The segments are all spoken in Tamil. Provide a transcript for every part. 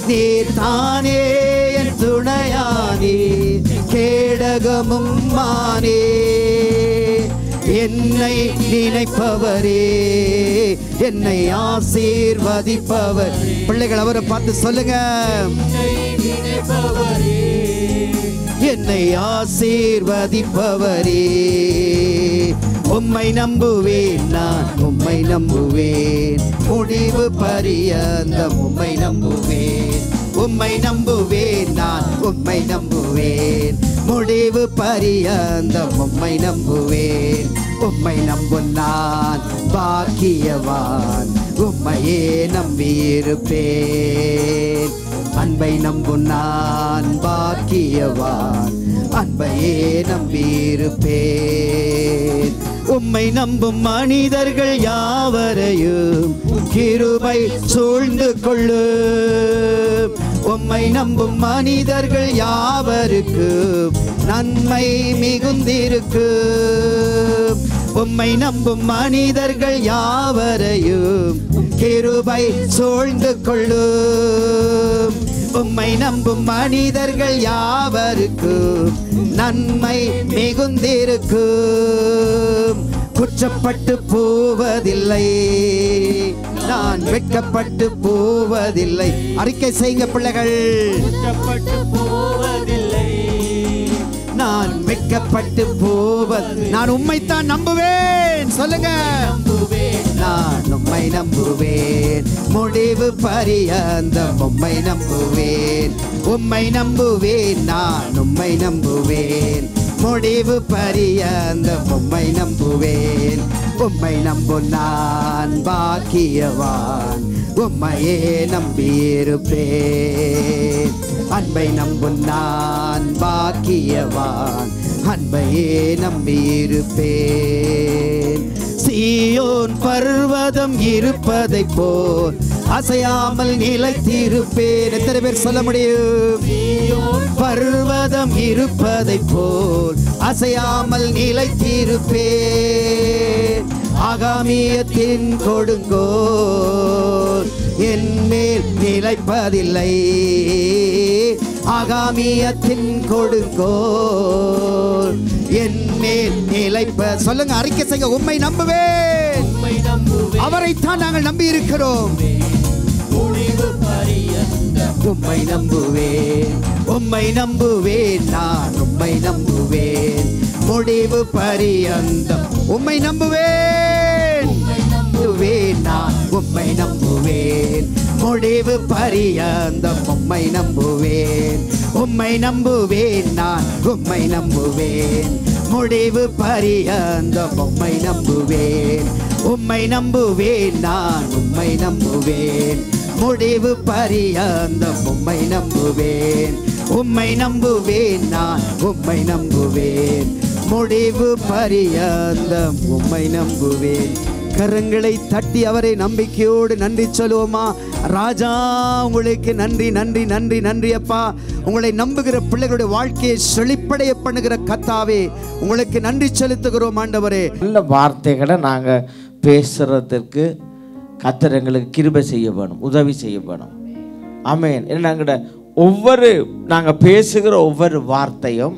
நீர் தானே என் துணையானே, கேடகமும் மானே. என்னை நினைப்பவரே, என்னை ஆசீர்வதிப்பவர். பிள்ளைகள் அவரை பார்த்து சொல்லுங்க, என்னை ஆசீர்வதிப்பவரே. உம்மை நம்புவேன், நான் உம்மை நம்புவேன், முடிவு பரியந்தம் உம்மை நம்புவேன். உம்மை நம்புவேன், நான் உம்மை நம்புவேன், முடிவு பரியந்தம் உம்மை நம்புவேன். உம்மை நம்பும் நான் பாக்கியவான், உம்மையே நம்பியிருப்பேன். அன்பை நம்பும் நான் பாக்கியவான், அன்பையே நம்பியிருப்பேன். உம்மை நம்பும் மனிதர்கள் யாவரையும் கிருபை சூழ்ந்து கொள்ளும். உம்மை நம்பும் மனிதர்கள் யாவருக்கும் நன்மை மிகுந்திருக்கும். உம்மை நம்பும் மனிதர்கள் யாவரையும் கிருபை சூழ்ந்து கொள்ளும். உம்மை நம்பும் மனிதர்கள் யாவருக்கும் நன்மை மிகுந்திருக்கும். குற்றப்பட்டு போவதில்லை, நான் வெட்கப்பட்டு போவதில்லை. அறிக்கை செய்யுங்க பிள்ளைகள், குற்றப்பட்டு போவதில்லை, நான் வெட்கப்பட்டு நான் உம்மைத்தான் நம்புவேன். சொல்லுங்க, நான் உம்மை நம்புவேன், முடிவு பரியந்தம் உம்மை நம்புவேன். உம்மை நம்புவேன், நான் உம்மை நம்புவேன், முடிவு பரியந்தம் உம்மை நம்புவேன். உம்மை நம்பும் நான் பாக்கியவான், உம்மையே நம்பியிருப்பேன். அன்பை நம்பும் நான் பாக்கியவான், அன்பையே நம்பியிருப்பேன். சீயோன் பர்வதம் இருப்பதை போல் அசையாமல் நிலைத்திருப்பேன். எத்தனை பேர் சொல்ல முடியும்? சீயோன் பர்வதம் இருப்பதை போல் அசையாமல் நிலைத்திருப்பேன். ஆகாமியத்தின் கொடுங்கோல் என் மேல் நிலைப்பதில்லை. ஆகாமியத்தின் கொடுங்கோல் என் மேல் நிலைப்ப. சொல்லுங்க, அறிக்கை செய்ய. உம்மை நம்புவேன், அவரைத்தான் நாங்கள் நம்பி இருக்கிறோம். உம்மை நம்புவேன், உம்மை நம்புவேன், நான் உம்மை நம்புவேன், முடிவு பரியந்தம் உம்மை நம்புவேன். நான் உம்மை நம்புவேன், முடிவு பரியந்தம் உம்மை நம்புவேன். உம்மை நம்புவேன், நான் உம்மை நம்புவேன், முடிவு பரியந்தம் உம்மை நம்புவேன். உம்மை நம்புவேன், நான் உம்மை நம்புவேன், முடிவு பரியந்தம் உம்மை நம்புவேன். உம்மை நம்புவேன், நான் உம்மை நம்புவேன், முடிவு பரியந்தம் உம்மை நம்புவேன். கரங்களை தட்டி அவரை நம்பிக்கையோடு நன்றி சொல்லுவோமா? ராஜா, உங்களுக்கு நன்றி நன்றி நன்றி நன்றி அப்பா. உங்களை நம்புகிற பிள்ளைகளுடைய வாழ்க்கையை செழிப்படைய பண்ணுகிற கர்த்தாவே, உங்களுக்கு நன்றி செலுத்துகிறோம் ஆண்டவரே. நல்ல வார்த்தைகளை நாங்கள் பேசுறதுக்கு கர்த்தர் எங்களுக்கு கிருபை செய்ய வேணும், உதவி செய்ய வேணும். ஆமென். நாங்கள் ஒவ்வொரு நாங்கள் பேசுகிற ஒவ்வொரு வார்த்தையும்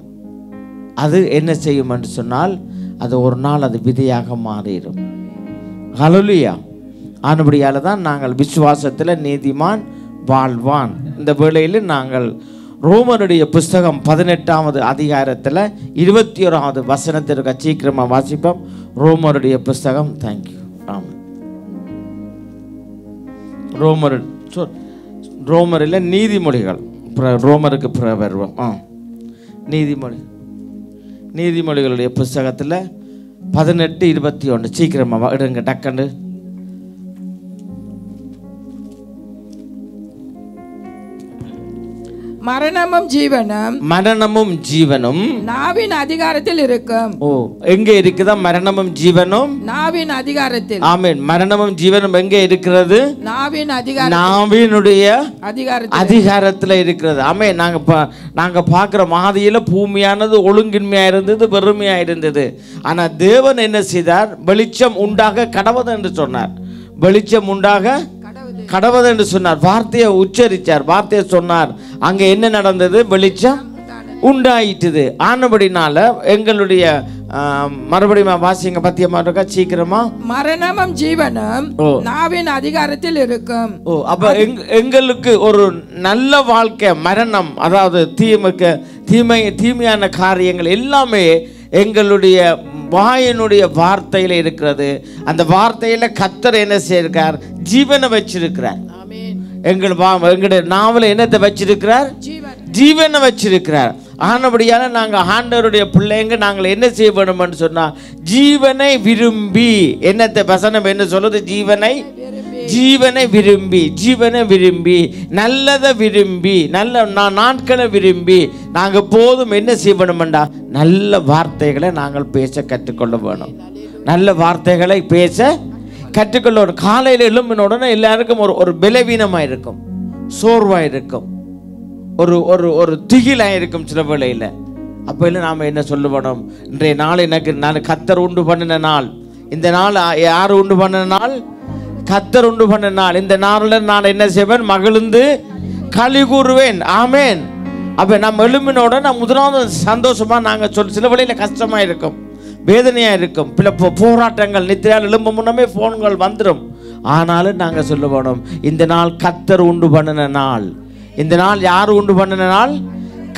அது என்ன செய்யும் என்று சொன்னால், அது ஒரு நாள் அது விதையாக மாறிடும். ஹல்லேலூயா. ஆனபடியால் தான் நாங்கள் விசுவாசத்தில் நீதிமான் வாழ்வான். இந்த வேளையில் நாங்கள் ரோமருடைய புஸ்தகம் 18வது அதிகாரத்தில் 21வது வசனத்திற்கு சீக்கிரமாக வாசிப்போம். ரோமருடைய புஸ்தகம். தேங்க்யூ. ஆமாம், ரோமரில் நீதிமொழிகள். ரோமருக்கு வருவோம். நீதிமொழிகளுடைய புஸ்தகத்தில் 18:21 சீக்கிரமாக எடுங்க டக்கண்டு. மரணமும் ஜீவனும் நாவின் அதிகாரத்தில் இருக்கும். ஓ, எங்க இருக்குதா? மரணமும் ஜீவனும் நாவின் அதிகாரத்தில். ஆமென். மரணமும் ஜீவனும் எங்க இருக்கிறது? நாவினுடைய அதிகாரத்தில் இருக்கிறது. ஆமென். நாங்க பார்க்கிற மாதிரியில பூமியானது ஒழுங்கின்மையா இருந்தது, வெறுமையா இருந்தது. ஆனா தேவன் என்ன செய்தார்? வெளிச்சம் உண்டாக கடவுது என்று சொன்னார். வெளிச்சம் உண்டாக கடவுள் என்று சொன்னார், வார்த்தையை உச்சரித்தார், வார்த்தையை சொன்னார். அங்கே என்ன நடந்தது? வெளிச்சம் உண்டாயிட்டுது. ஆனபடினால எங்களுடைய மறுபடியும் வாசிங்க பத்தியமா இருக்கா சீக்கிரமா. மரணமும் ஜீவனும் நாவின் அதிகாரத்தில் இருக்கும். அப்ப எங்களுக்கு ஒரு நல்ல வாழ்க்கை, மரணம், அதாவது தீமையான காரியங்கள் எல்லாமே எங்களுடைய வாயினுடைய வார்த்தையில இருக்கிறது. அந்த வார்த்தையில கர்த்தர் என்ன செய்திருக்கார்? ஜீவனை வச்சிருக்கிறார். எங்களுடைய நாவல என்னத்தை வச்சிருக்கிறார்? ஜீவனை வச்சிருக்கிறார். ஆனபடியால நாங்கள் ஆண்டவருடைய பிள்ளைங்க, நாங்கள் என்ன செய்ய வேணும்னு சொன்னா, ஜீவனை விரும்பி, என்னத்தை வசனம் என்ன சொல்லுது? ஜீவனை விரும்பி நல்லதை விரும்பி, நல்ல நாட்களை விரும்பி நாங்கள் போதும் என்ன செய்ய வேணும்டா? நல்ல வார்த்தைகளை நாங்கள் பேச கற்றுக்கொள்ள வேணும். நல்ல வார்த்தைகளை பேச கற்றுக்கொள்ள வேணும். காலையில் எழும்பின உடனே எல்லாருக்கும் ஒரு பலவீனமாக இருக்கும், சோர்வாக இருக்கும், ஒரு திகிலாக இருக்கும் சில வேளையில். அப்போ இல்லை நாம் என்ன சொல்ல வேணும்? இன்றைய நாள் நான் கர்த்தர் உண்டு பண்ணின நாள். இந்த நாள் யார் உண்டு பண்ணின நாள்? கர்த்தர் உண்டு பண்ணின நாள். இந்த நாளில் நான் என்ன செய்வேன்? மகிழ்ந்து களி கூறுவேன். ஆமேன். அப்போ நம்ம எழும்பினோட நான் முதலாவது சந்தோஷமாக நாங்கள் சில வேளையில் கஷ்டமாக இருக்கும், வேதனையாக இருக்கும், பிற போராட்டங்கள், நித்திரையால் எழும்ப முன்னமே ஃபோன்கள் வந்துடும். ஆனாலும் நாங்கள் சொல்ல வேணும், இந்த நாள் கர்த்தர் உண்டு பண்ணின நாள். இந்த நாள் யார் உண்டு பண்ணின நாள்?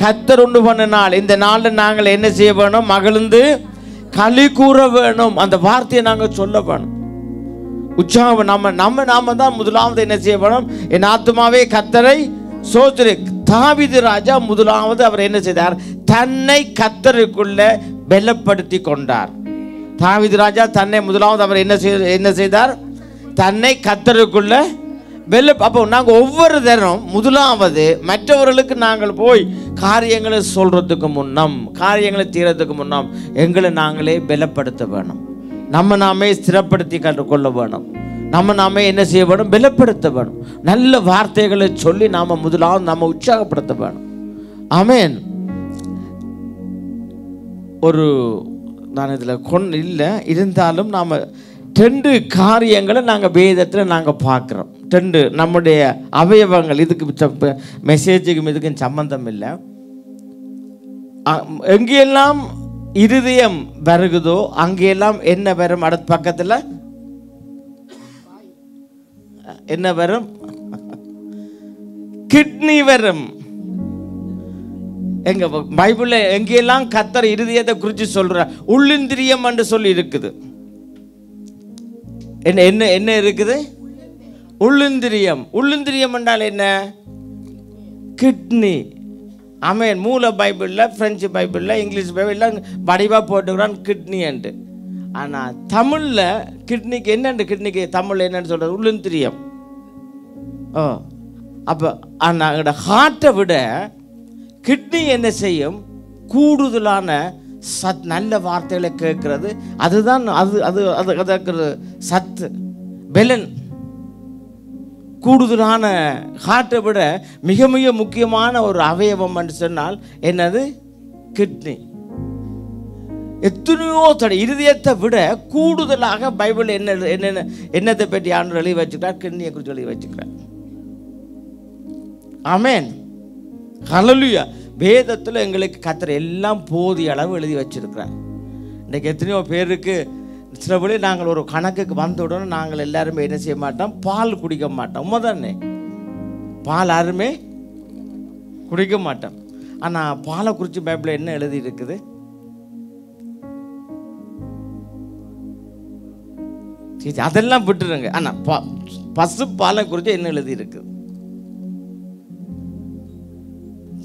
கர்த்தர் உண்டு பண்ணின நாள். இந்த நாளில் நாங்கள் என்ன செய்ய வேணும்? மகிழ்ந்து களி கூற வேணும். அந்த வார்த்தையை நாங்கள் சொல்ல வேணும். உற்சாகம் நாம தான் முதலாவது என்ன செய்ய வேணும்? என் ஆத்துமாவே கர்த்தரை சோத்திரு. தாவீது ராஜா முதலாவது அவர் என்ன செய்தார்? தன்னை கர்த்தருக்குள்ள பலப்படுத்தி கொண்டார். தாவீது ராஜா தன்னை முதலாவது அவர் என்ன செய்தார்? தன்னை கர்த்தருக்குள்ள அப்போ நாங்கள் ஒவ்வொரு தரம் முதலாவது மற்றவர்களுக்கு நாங்கள் போய் காரியங்களை சொல்றதுக்கு முன்னம், காரியங்களை தீரத்துக்கு முன்னம் எங்களை நாங்களே பலப்படுத்த வேணும். நாமே ஸ்திரப்படுத்தி கொள்ள வேணும். நாமே என்ன செய்ய வேணும்? பலப்படுத்த வேணும். நல்ல வார்த்தைகளை சொல்லி நாம முதலாவது நாம உற்சாகப்படுத்த வேணும். ஆமேன். நான் இதில் இல்லை இருந்தாலும் நாம் 2 காரியங்களை நாங்கள் வேதத்தில் நாங்கள் பார்க்குறோம். 2 நம்முடைய அவயவங்கள். இதுக்கு மெசேஜுக்கும் இதுக்கும் சம்பந்தம் இல்லை. எங்கெல்லாம் இருதயம் வருகுதோ அங்கெல்லாம் என்ன வரும்? அடுத்த பக்கத்தில் என்ன வரும்? கிட்னி வரும். எங்க பைபிள்ல எங்கெல்லாம் கர்த்தர் இருதயத்தை குறித்து சொல்ற, உள்ளிந்திரியம் என்று சொல்லி இருக்குது. என்ன இருக்குது? உள்ளிந்திரியம். உள்ளிந்திரியம் என்றால் என்ன? கிட்னி. ஆமேன். மூல பைபிளில், பிரெஞ்சு பைபிளில், இங்கிலீஷ் பைபிளில் வடிவாக போட்டுக்கிறான் கிட்னி என்று. ஆனால் தமிழில் கிட்னிக்கு என்னென்று, கிட்னிக்கு தமிழில் என்னென்னு சொல்கிறது? உள்ளிந்திரியம். அப்போ எங்களோட ஹார்ட்டை விட கிட்னி என்ன செய்யும்? கூடுதலான நல்ல வார்த்தைகளை கேட்கறது. அதுதான் அது சத்து, பெலன். கூடுதலான ஹார்ட்டை விட மிக மிக முக்கியமான ஒரு அவயவம் என்று சொன்னால் என்னது? கிட்னி. எத்தனையோ இருதயத்தை விட கூடுதலாக பைபிள் என்னத்தை பற்றி ஆண்டு எழுதி வச்சுக்கிறார்? கிட்னியை குறித்து எழுதி வச்சுக்கிறார். ஆமேன். ஹல்லேலூயா. வேதத்தில் எங்களுக்கு கர்த்தர் எல்லாம் போதிய அளவு எழுதி வச்சிருக்கிறார். இன்றைக்கு எத்தனையோ பேருக்கு சில வழி நாங்கள் ஒரு கணக்குக்கு வந்த உடனே நாங்கள் எல்லாருமே என்ன செய்ய மாட்டோம்? பால் குடிக்க மாட்டோம். உண்மைதானே? பால் யாருமே குடிக்க மாட்டோம். ஆனால் பாலை குறித்து பைபிளில் என்ன எழுதி இருக்குது? அதெல்லாம் விட்டுருங்க. ஆனால் பசு பாலை குறித்து என்ன எழுதி இருக்குது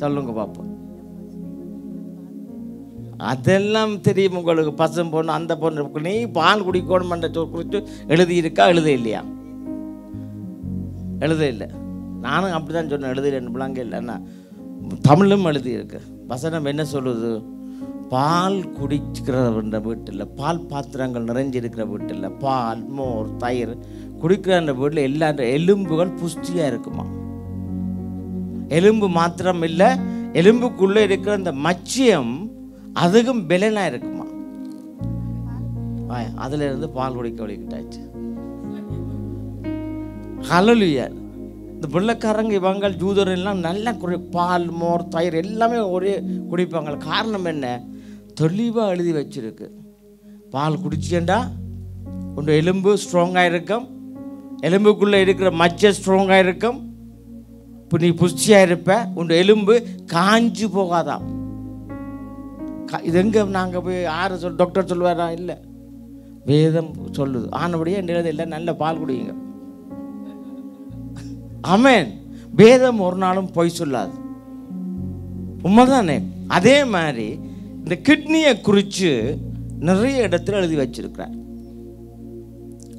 சொல்லுங்க பாப்போம். அதெல்லாம் தெரியும் உங்களுக்கு. பசும் பொண்ணு, அந்த பொண்ணு, நீ பால் குடிக்கணும் குறித்து எழுதி இருக்கா? எழுத இல்லையா? எழுத இல்லை. நானும் அப்படி தான் சொன்னேன், எழுத இல்லைன்னு இல்லைன்னா தமிழும் எழுதி இருக்கு. வசனம் என்ன சொல்லுது? பால் குடிக்கிற வீட்டில், பால் பாத்திரங்கள் நிறைஞ்சிருக்கிற வீட்டில், பால், மோர், தயிர் குடிக்கிற வீட்டில் எல்லா எலும்புகள் புஷ்டியாக இருக்குமா. எலும்பு மாத்திரம் இல்லை, எலும்புக்குள்ளே இருக்கிற அந்த மச்சியம் அதுக்கும் பெலனாக இருக்குமா. அதுல இருந்து பால் குடிக்க வழிகிட்டாச்சு. ஹல்லேலூயா. இந்த வெள்ளைக்காரங்க இவங்க ஜூதர் எல்லாம் நல்லா பால் மோர் தயிர் எல்லாமே ஒரே குடிப்பாங்க. காரணம் என்ன? தெளிவாக எழுதி வச்சிருக்கு. பால் குடிச்சேண்டா உன் எலும்பு ஸ்ட்ராங்காக இருக்கும், எலும்புக்குள்ளே இருக்கிற மச்சை ஸ்ட்ராங்காக இருக்கும், இப்போ நீ புஷ்டியாக இருப்ப, உன் எலும்பு காஞ்சி போகாதான். இது எங்கே நாங்கள் போய் யார் டாக்டர் சொல்லுவாரா? இல்லை, வேதம் சொல்லுது. ஆனபடியே எழுத இல்லை, நல்ல பால் குடிங்க. ஆமென். வேதம் ஒரு நாளும் பொய் சொல்லாது, உண்மைதானே? அதே மாதிரி இந்த கிட்னியை குறித்து நிறைய இடத்துல எழுதி வச்சிருக்கிறார்.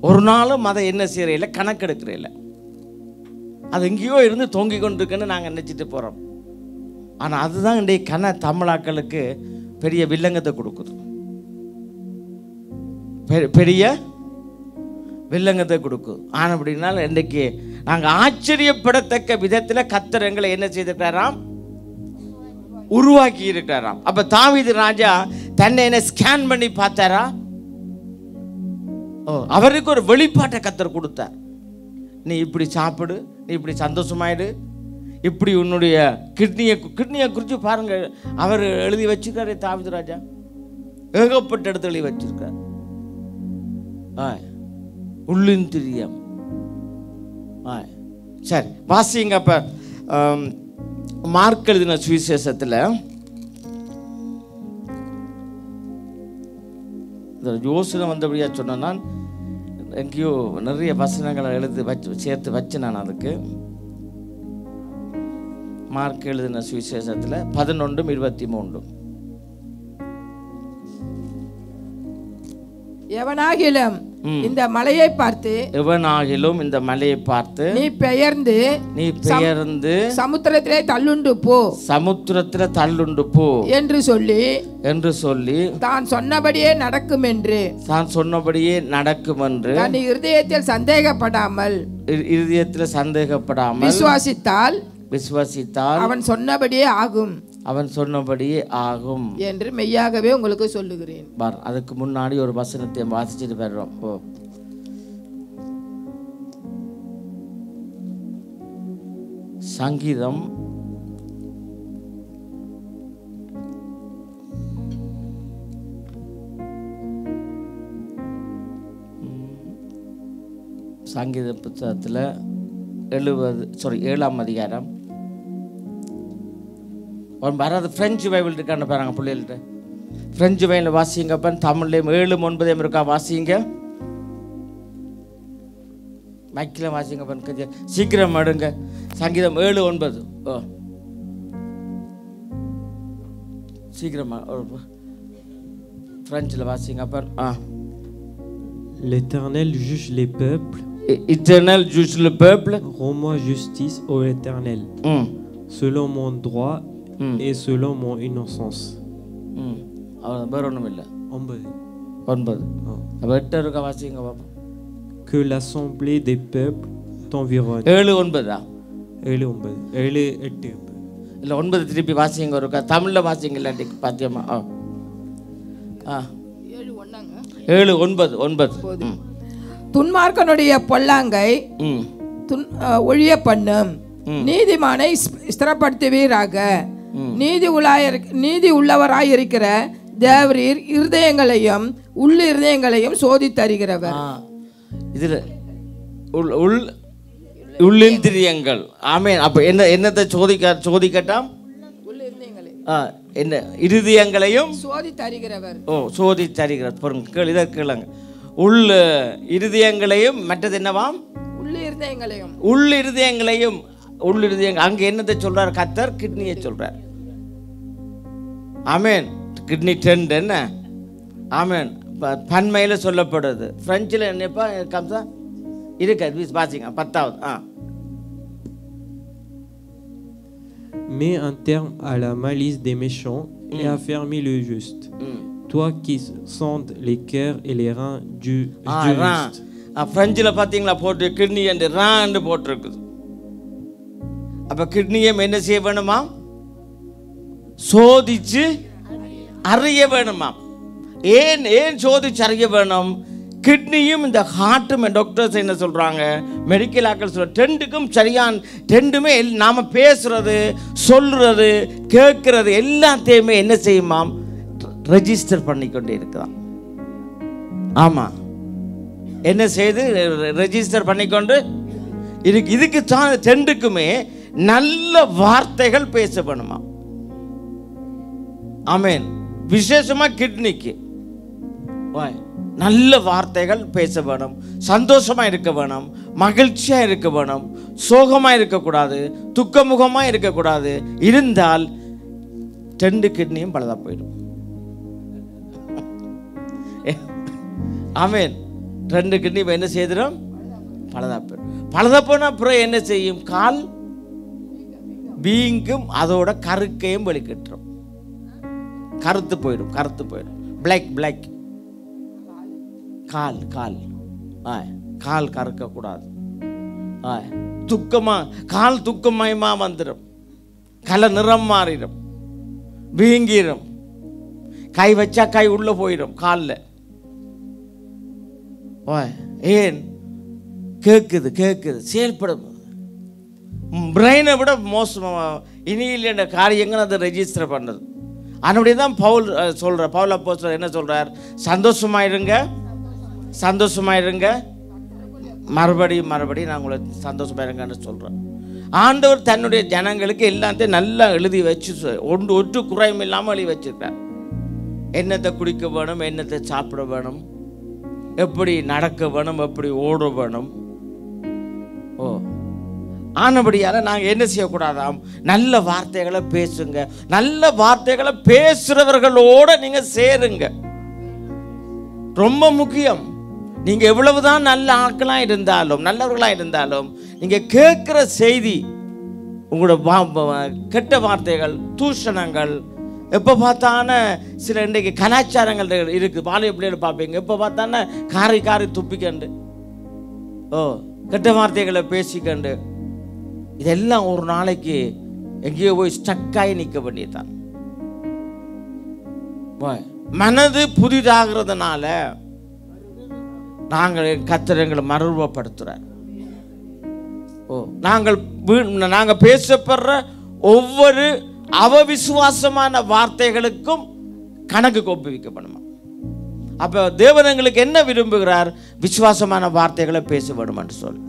ஒரு நாளும் அதை என்ன செய்யற கணக்கெடுக்கிற இல்லை. அது எங்கேயோ இருந்து தொங்கி கொண்டிருக்குன்னு நாங்கள் நினச்சிட்டு போகிறோம். ஆனால் அதுதான் இன்றைய தமிழாக்களுக்கு பெரிய வில்லங்கத்தை கொடுக்குது, பெரிய வில்லங்கத்தை கொடுக்குது. ஆனால் அப்படின்னால இன்றைக்கு நாங்கள் ஆச்சரியப்படத்தக்க விதத்தில் கர்த்தர் எங்களை என்ன செய்திருக்கிறாராம்? உருவாக்கி இருக்கிறாராம். அப்போ தாவீது ராஜா தன்னை என்ன ஸ்கேன் பண்ணி பார்த்தாரா? அவருக்கு ஒரு வெளிப்பாட்டை கர்த்தர் கொடுத்தார். நீ இப்படி சாப்பிடு, நீ இப்படி சந்தோஷமாயிடு, இப்படி உன்னுடைய கிட்னியை குறித்து பாருங்க. அவர் எழுதி வச்சிருக்காரு தாவீது ராஜா, ஏகப்பட்ட இடத்துல எழுதி வச்சிருக்கார். உள்ளின் திரியம். சரி, வாசிங்க. அப்ப மார்க் எழுதின சுவிசேஷத்தில் யோசனை வந்தபடியா சொன்ன எங்கேயோ நிறைய வசனங்களை எழுதி சேர்த்து வச்சு நான் அதுக்கு மார்க் எழுதின சுவிசேஷத்தில் 11:23. எவனாகிலும் இந்த மலையை பார்த்து, எவனாகிலும் இந்த மலையை பார்த்து நீ பெயர்ந்து சமுத்திரத்திலே தள்ளுண்டு போ, சமுத்திரத்திலே தள்ளுண்டு போ என்று சொல்லி தான் சொன்னபடியே நடக்கும் என்று தன் இருதயத்தில் சந்தேகப்படாமல் விசுவாசித்தால் அவன் சொன்னபடியே ஆகும் என்று மெய்யாகவே உங்களுக்கு சொல்லுகிறேன். அதுக்கு முன்னாடி ஒரு வசனத்தை வாசிச்சுட்டு வர்றோம். சங்கீதம் 7 புத்தகத்தில் 7ஆம் அதிகாரம் வராது. பிரெஞ்சு பைபிள் இருக்கான்னு பாருங்க பிள்ளைகள்கிட்ட. பிரெஞ்சு பைபிள் வாசிங்கப்ப, தமிழ்லையும் 7-9 இருக்கா வாசிங்க. மைக்கில் வாசிங்க, சீக்கிரம் அடுங்க. சங்கீதம் 7-9 சீக்கிரமா பிரெஞ்சில் வாசிங்கப்ப. L'Éternel juge les peuples. Éternel juge le peuple. Rends-moi justice, ô Éternel, selon mon droit et selon mon innocence. Que l'assemblée des peuples t'environne. 7-9 இல்ல 9 திருப்பி வாசிங்க. ஒருக்கா தமிழ்ல வாசிங்க, இல்லாட்டி பாத்தியமா 7-9. துன்மார்க்கனுடைய பொல்லாங்கை ஒழிய பண்ணும், நீதிமானை ஸ்திரப்படுத்துவீராக. நீதி உள்ளவராயிருக்கிற தேவரீர் இருதயங்களையும் இருதயங்களையும் சோதித்தருகிறவர். இதுல உள்ளிந்திரியங்கள். ஆமென். அப்ப என்னத்தை சோதிக்கட்டாம்? என்ன இருதயங்களையும் சோதித்தருகிறவர். சோதித்தருகிறார். பாருங்க, இதை கேளுங்க. இருதயங்களையும் மற்றது என்னவாம்? இருதயங்களையும் அங்க என்னத்தை சொல்றார் கர்த்தர்? கிட்னியை சொல்றார். ஆமென். கிட்னி டெண்ட் என்ன? ஆமென். பன்மையில சொல்லப்படுது. பிரெஞ்சில் என்னப்பா கம்சா இருக்கு வாசிங்க 10வது. Mets un terme à la malice des méchants et affermis le juste. Toi qui sondes les cœurs et les reins du juste. பிரெஞ்சில் பார்த்தீங்களா போட்டு கிட்னி என்று ரான்னு போட்டிருக்குது. அப்ப கிட்னியை என்ன செய்ய வேணுமா? சோதிச்சு அறிய வேணுமா? ஏன் சோதிச்சு அறிய வேணும்? கிட்னியும் இந்த ஹார்ட்டும் டாக்டர்ஸ் என்ன சொல்கிறாங்க, மெடிக்கல் ஆக்கள் சொல்ற ரெண்டுக்கும் சரியான ரெண்டுமே நாம் பேசுறது சொல்கிறது கேட்குறது எல்லாத்தையுமே என்ன செய்யுமாம், ரெஜிஸ்டர் பண்ணிக்கொண்டே இருக்குதான். ஆமாம், என்ன செய்து ரெஜிஸ்டர் பண்ணிக்கொண்டு இருக்கு. இதுக்கு தான் ரெண்டுக்குமே நல்ல வார்த்தைகள் பேசப்படுமா. ஆமேன். விசேஷமாக கிட்னிக்கு நல்ல வார்த்தைகள் பேச வேணும், சந்தோஷமா இருக்க வேணும், மகிழ்ச்சியா இருக்க வேணும், சோகமா இருக்கக்கூடாது, துக்கமுகமா இருக்கக்கூடாது. இருந்தால் 2 கிட்னியும் பழுதா போயிடும். ஆமேன். 2 கிட்னி என்ன செய்திடும், பழுதா போயிடும். பழுதா போனா அப்புறம் என்ன செய்யும், கால் வீங்கும், அதோட கருக்கையும் வெளிக்கிட்டுரும், கருத்து போயிடும், கருத்து போயிடும், பிளாக் பிளாக். கால் கால் கால் கறக்கக்கூடாது. துக்கமா கால் துக்கமயமா வந்துடும், கல நிறம் மாறிடும், வீங்கிடும், கை வச்சா கை உள்ள போயிடும் காலில். ஏன் கேட்குது கேட்குது செயல்படும். பிரெயினை விட மோசமாக இனியில் என்ற காரியங்கள் அதை ரெஜிஸ்டர் பண்ணுறது. அதனுடைய தான் பவுல் சொல்கிறார், பவுல் அப்போஸ்தலர் என்ன சொல்கிறார், சந்தோஷமாயிருங்க சந்தோஷமாயிருங்க, மறுபடியும் நான் உங்களை சந்தோஷமாயிருங்கன்னு சொல்கிறேன். ஆண்டவர் தன்னுடைய ஜனங்களுக்கு எல்லாத்தையும் நல்லா எழுதி வச்சு ஒன்று குறையும் இல்லாமல் எழுதி வச்சிருக்கார். என்னத்தை குடிக்க வேணும், என்னத்தை சாப்பிட வேணும், எப்படி நடக்க வேணும், எப்படி ஓட வேணும். ஆனபடியால் நாங்கள் என்ன செய்யக்கூடாதாம், நல்ல வார்த்தைகளை பேசுங்க. நல்ல வார்த்தைகளை பேசுகிறவர்களோடு நீங்கள் சேருங்க, ரொம்ப முக்கியம். நீங்கள் எவ்வளவுதான் நல்ல ஆட்களாக இருந்தாலும் நல்லவர்களாக இருந்தாலும் நீங்கள் கேட்குற செய்தி, உங்களோட கெட்ட வார்த்தைகள், தூஷணங்கள், எப்போ பார்த்தான சில இன்றைக்கு கலாச்சாரங்கள் இருக்குது. பாலிய பிள்ளைகள் பார்ப்பீங்க, எப்போ பார்த்தான காரி துப்பிக்கண்டு கெட்ட வார்த்தைகளை பேசிக்கண்டு, இதெல்லாம் ஒரு நாளைக்கு எங்கேயோ போய் ஸ்டக்காகி நிற்க வேண்டியதான். மனது புதிதாகிறதுனால நாங்கள் கர்த்தர் எங்களை மறுரூபப்படுத்துறார். நாங்கள் பேசப்படுற ஒவ்வொரு அவவிசுவாசமான வார்த்தைகளுக்கும் கணக்கு ஒப்புவிக்கப்படணும். அப்ப தேவன் எங்களுக்கு என்ன விரும்புகிறார், விசுவாசமான வார்த்தைகளை பேச வேண்டும் என்று சொல்லி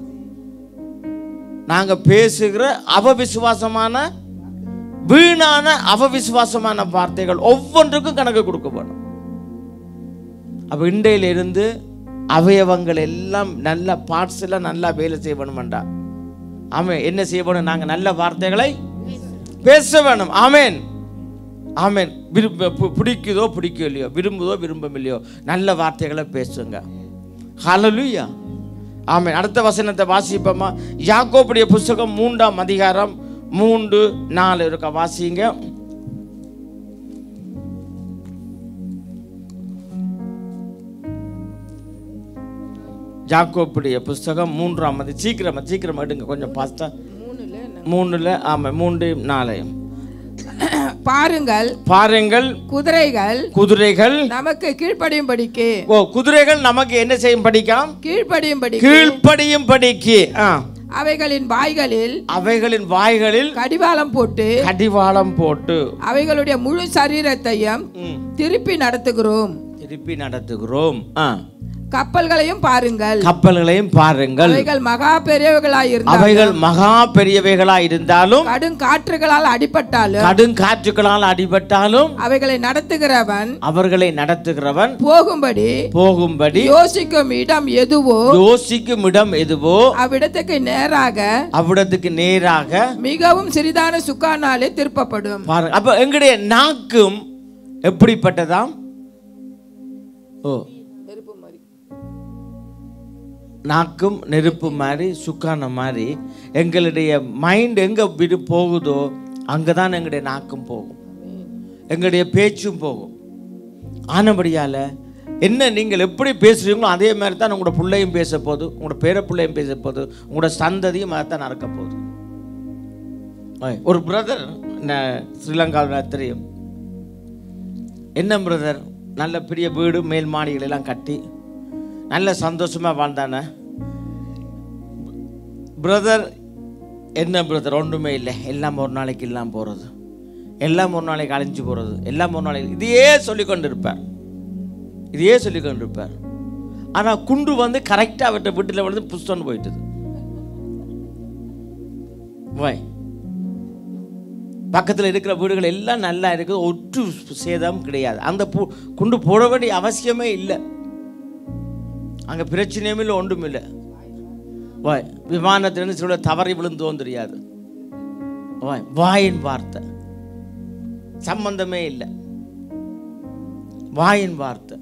நாங்க பேசுகிற அவவிசுவாசமான வீணான அவவிசுவாசமான வார்த்தைகள் ஒவ்வொன்றுக்கும் கணக்கு கொடுக்க வேணும். அப்ப இன்றையிலிருந்து அவயவங்கள் எல்லாம் நல்ல பார்ட்ஸ் எல்லாம் நல்லா வேலை செய்ய வேணும்டா. ஆமென். என்ன செய்ய வேணும், நாங்க நல்ல வார்த்தைகளை பேச வேணும். ஆமென் ஆமென். பிடிக்குதோ பிடிக்கலையோ, விரும்புதோ விரும்பவில்லையோ, நல்ல வார்த்தைகளை பேசுங்க. ஹல்லேலூயா. ஆமென். அடுத்த வசனத்தை வாசிப்போமா? யாக்கோபுடைய புஸ்தகம் 3ஆம் அதிகாரம் 3-4 இருக்க வாசிங்க. யாக்கோபுடைய புஸ்தகம் 3ஆம் அதிகாரம், சீக்கிரம் எடுங்க கொஞ்சம் பாஸ்டா. 3 ஆமாம் 3-4. பாருங்கள் குதிரைகள் நமக்கு கீழ்ப்படியும்படிக்கு. குதிரைகள் நமக்கு என்ன செய்யும் படிக்காம், கீழ்ப்படியும்படிக்கு. அவைகளின் வாய்களில் கடிவாளம் போட்டு அவைகளுடைய முழு சரீரத்தையும் திருப்பி நடத்துகிறோம். கப்பல்களையும் பாருங்கள். அவைகள் மகா பெரியவைகளாய் இருந்தாலும் கடும் காற்றுகளால் அடிபட்டாலும் அவைகளை நடத்துகிறவன் போகும்படி யோசிக்கும் இடம் எதுவோ அவ்விடத்துக்கு நேராக மிகவும் சிறிதான சுக்கானாலே திருப்பப்படும். அப்ப எங்களுடைய நாக்கும் எப்படிப்பட்டதாம், நாக்கும் நெருப்பு மாதிரி சுக்கான மாதிரி எங்களுடைய மைண்ட் எங்கே விடு போகுதோ அங்கே தான் எங்களுடைய நாக்கும் போகும், எங்களுடைய பேச்சும் போகும். ஆனபடியால் என்ன நீங்கள் எப்படி பேசுகிறீங்களோ அதே மாதிரி தான் உங்களோட பிள்ளையும் பேச போகுது, உங்களோட பேர பிள்ளையும் பேச போகுது, உங்களோட சந்ததியும் அதை தான் நடக்க போகுது. ஒரு பிரதர் ஸ்ரீலங்காவில் தெரியும், என்ன பிரதர், நல்ல பெரிய வீடு மேல் மாடிகள் எல்லாம் கட்டி நல்ல சந்தோஷமாக வாழ்ந்தானே. பிரதர் என்ன பிரதர்? ஒன்றுமே இல்லை, எல்லாம் ஒரு நாளைக்கு இல்லாமல் போகிறது, எல்லாம் ஒரு நாளைக்கு அழிஞ்சு போகிறது, எல்லாம் ஒரு நாளைக்கு இதையே சொல்லி கொண்டு இருப்பார், இதையே சொல்லி கொண்டு இருப்பார். ஆனால் குண்டு வந்து கரெக்டாக அவர்கிட்ட வீட்டில் வந்து புஷ்டன்னு போயிட்டுது. பக்கத்தில் இருக்கிற வீடுகள் எல்லாம் நல்லா இருக்குது, ஒற்று சேதம் கிடையாது. அந்த குண்டு போட வேண்டிய அவசியமே இல்லை, அங்கே பிரச்சனையும் இல்லை, ஒன்றும் இல்லை. விமானத்திலிருந்து சில தவறி விழுந்தோம் தெரியாது. வாயின் வார்த்தை சம்பந்தமே இல்லை, வாயின் வார்த்தை.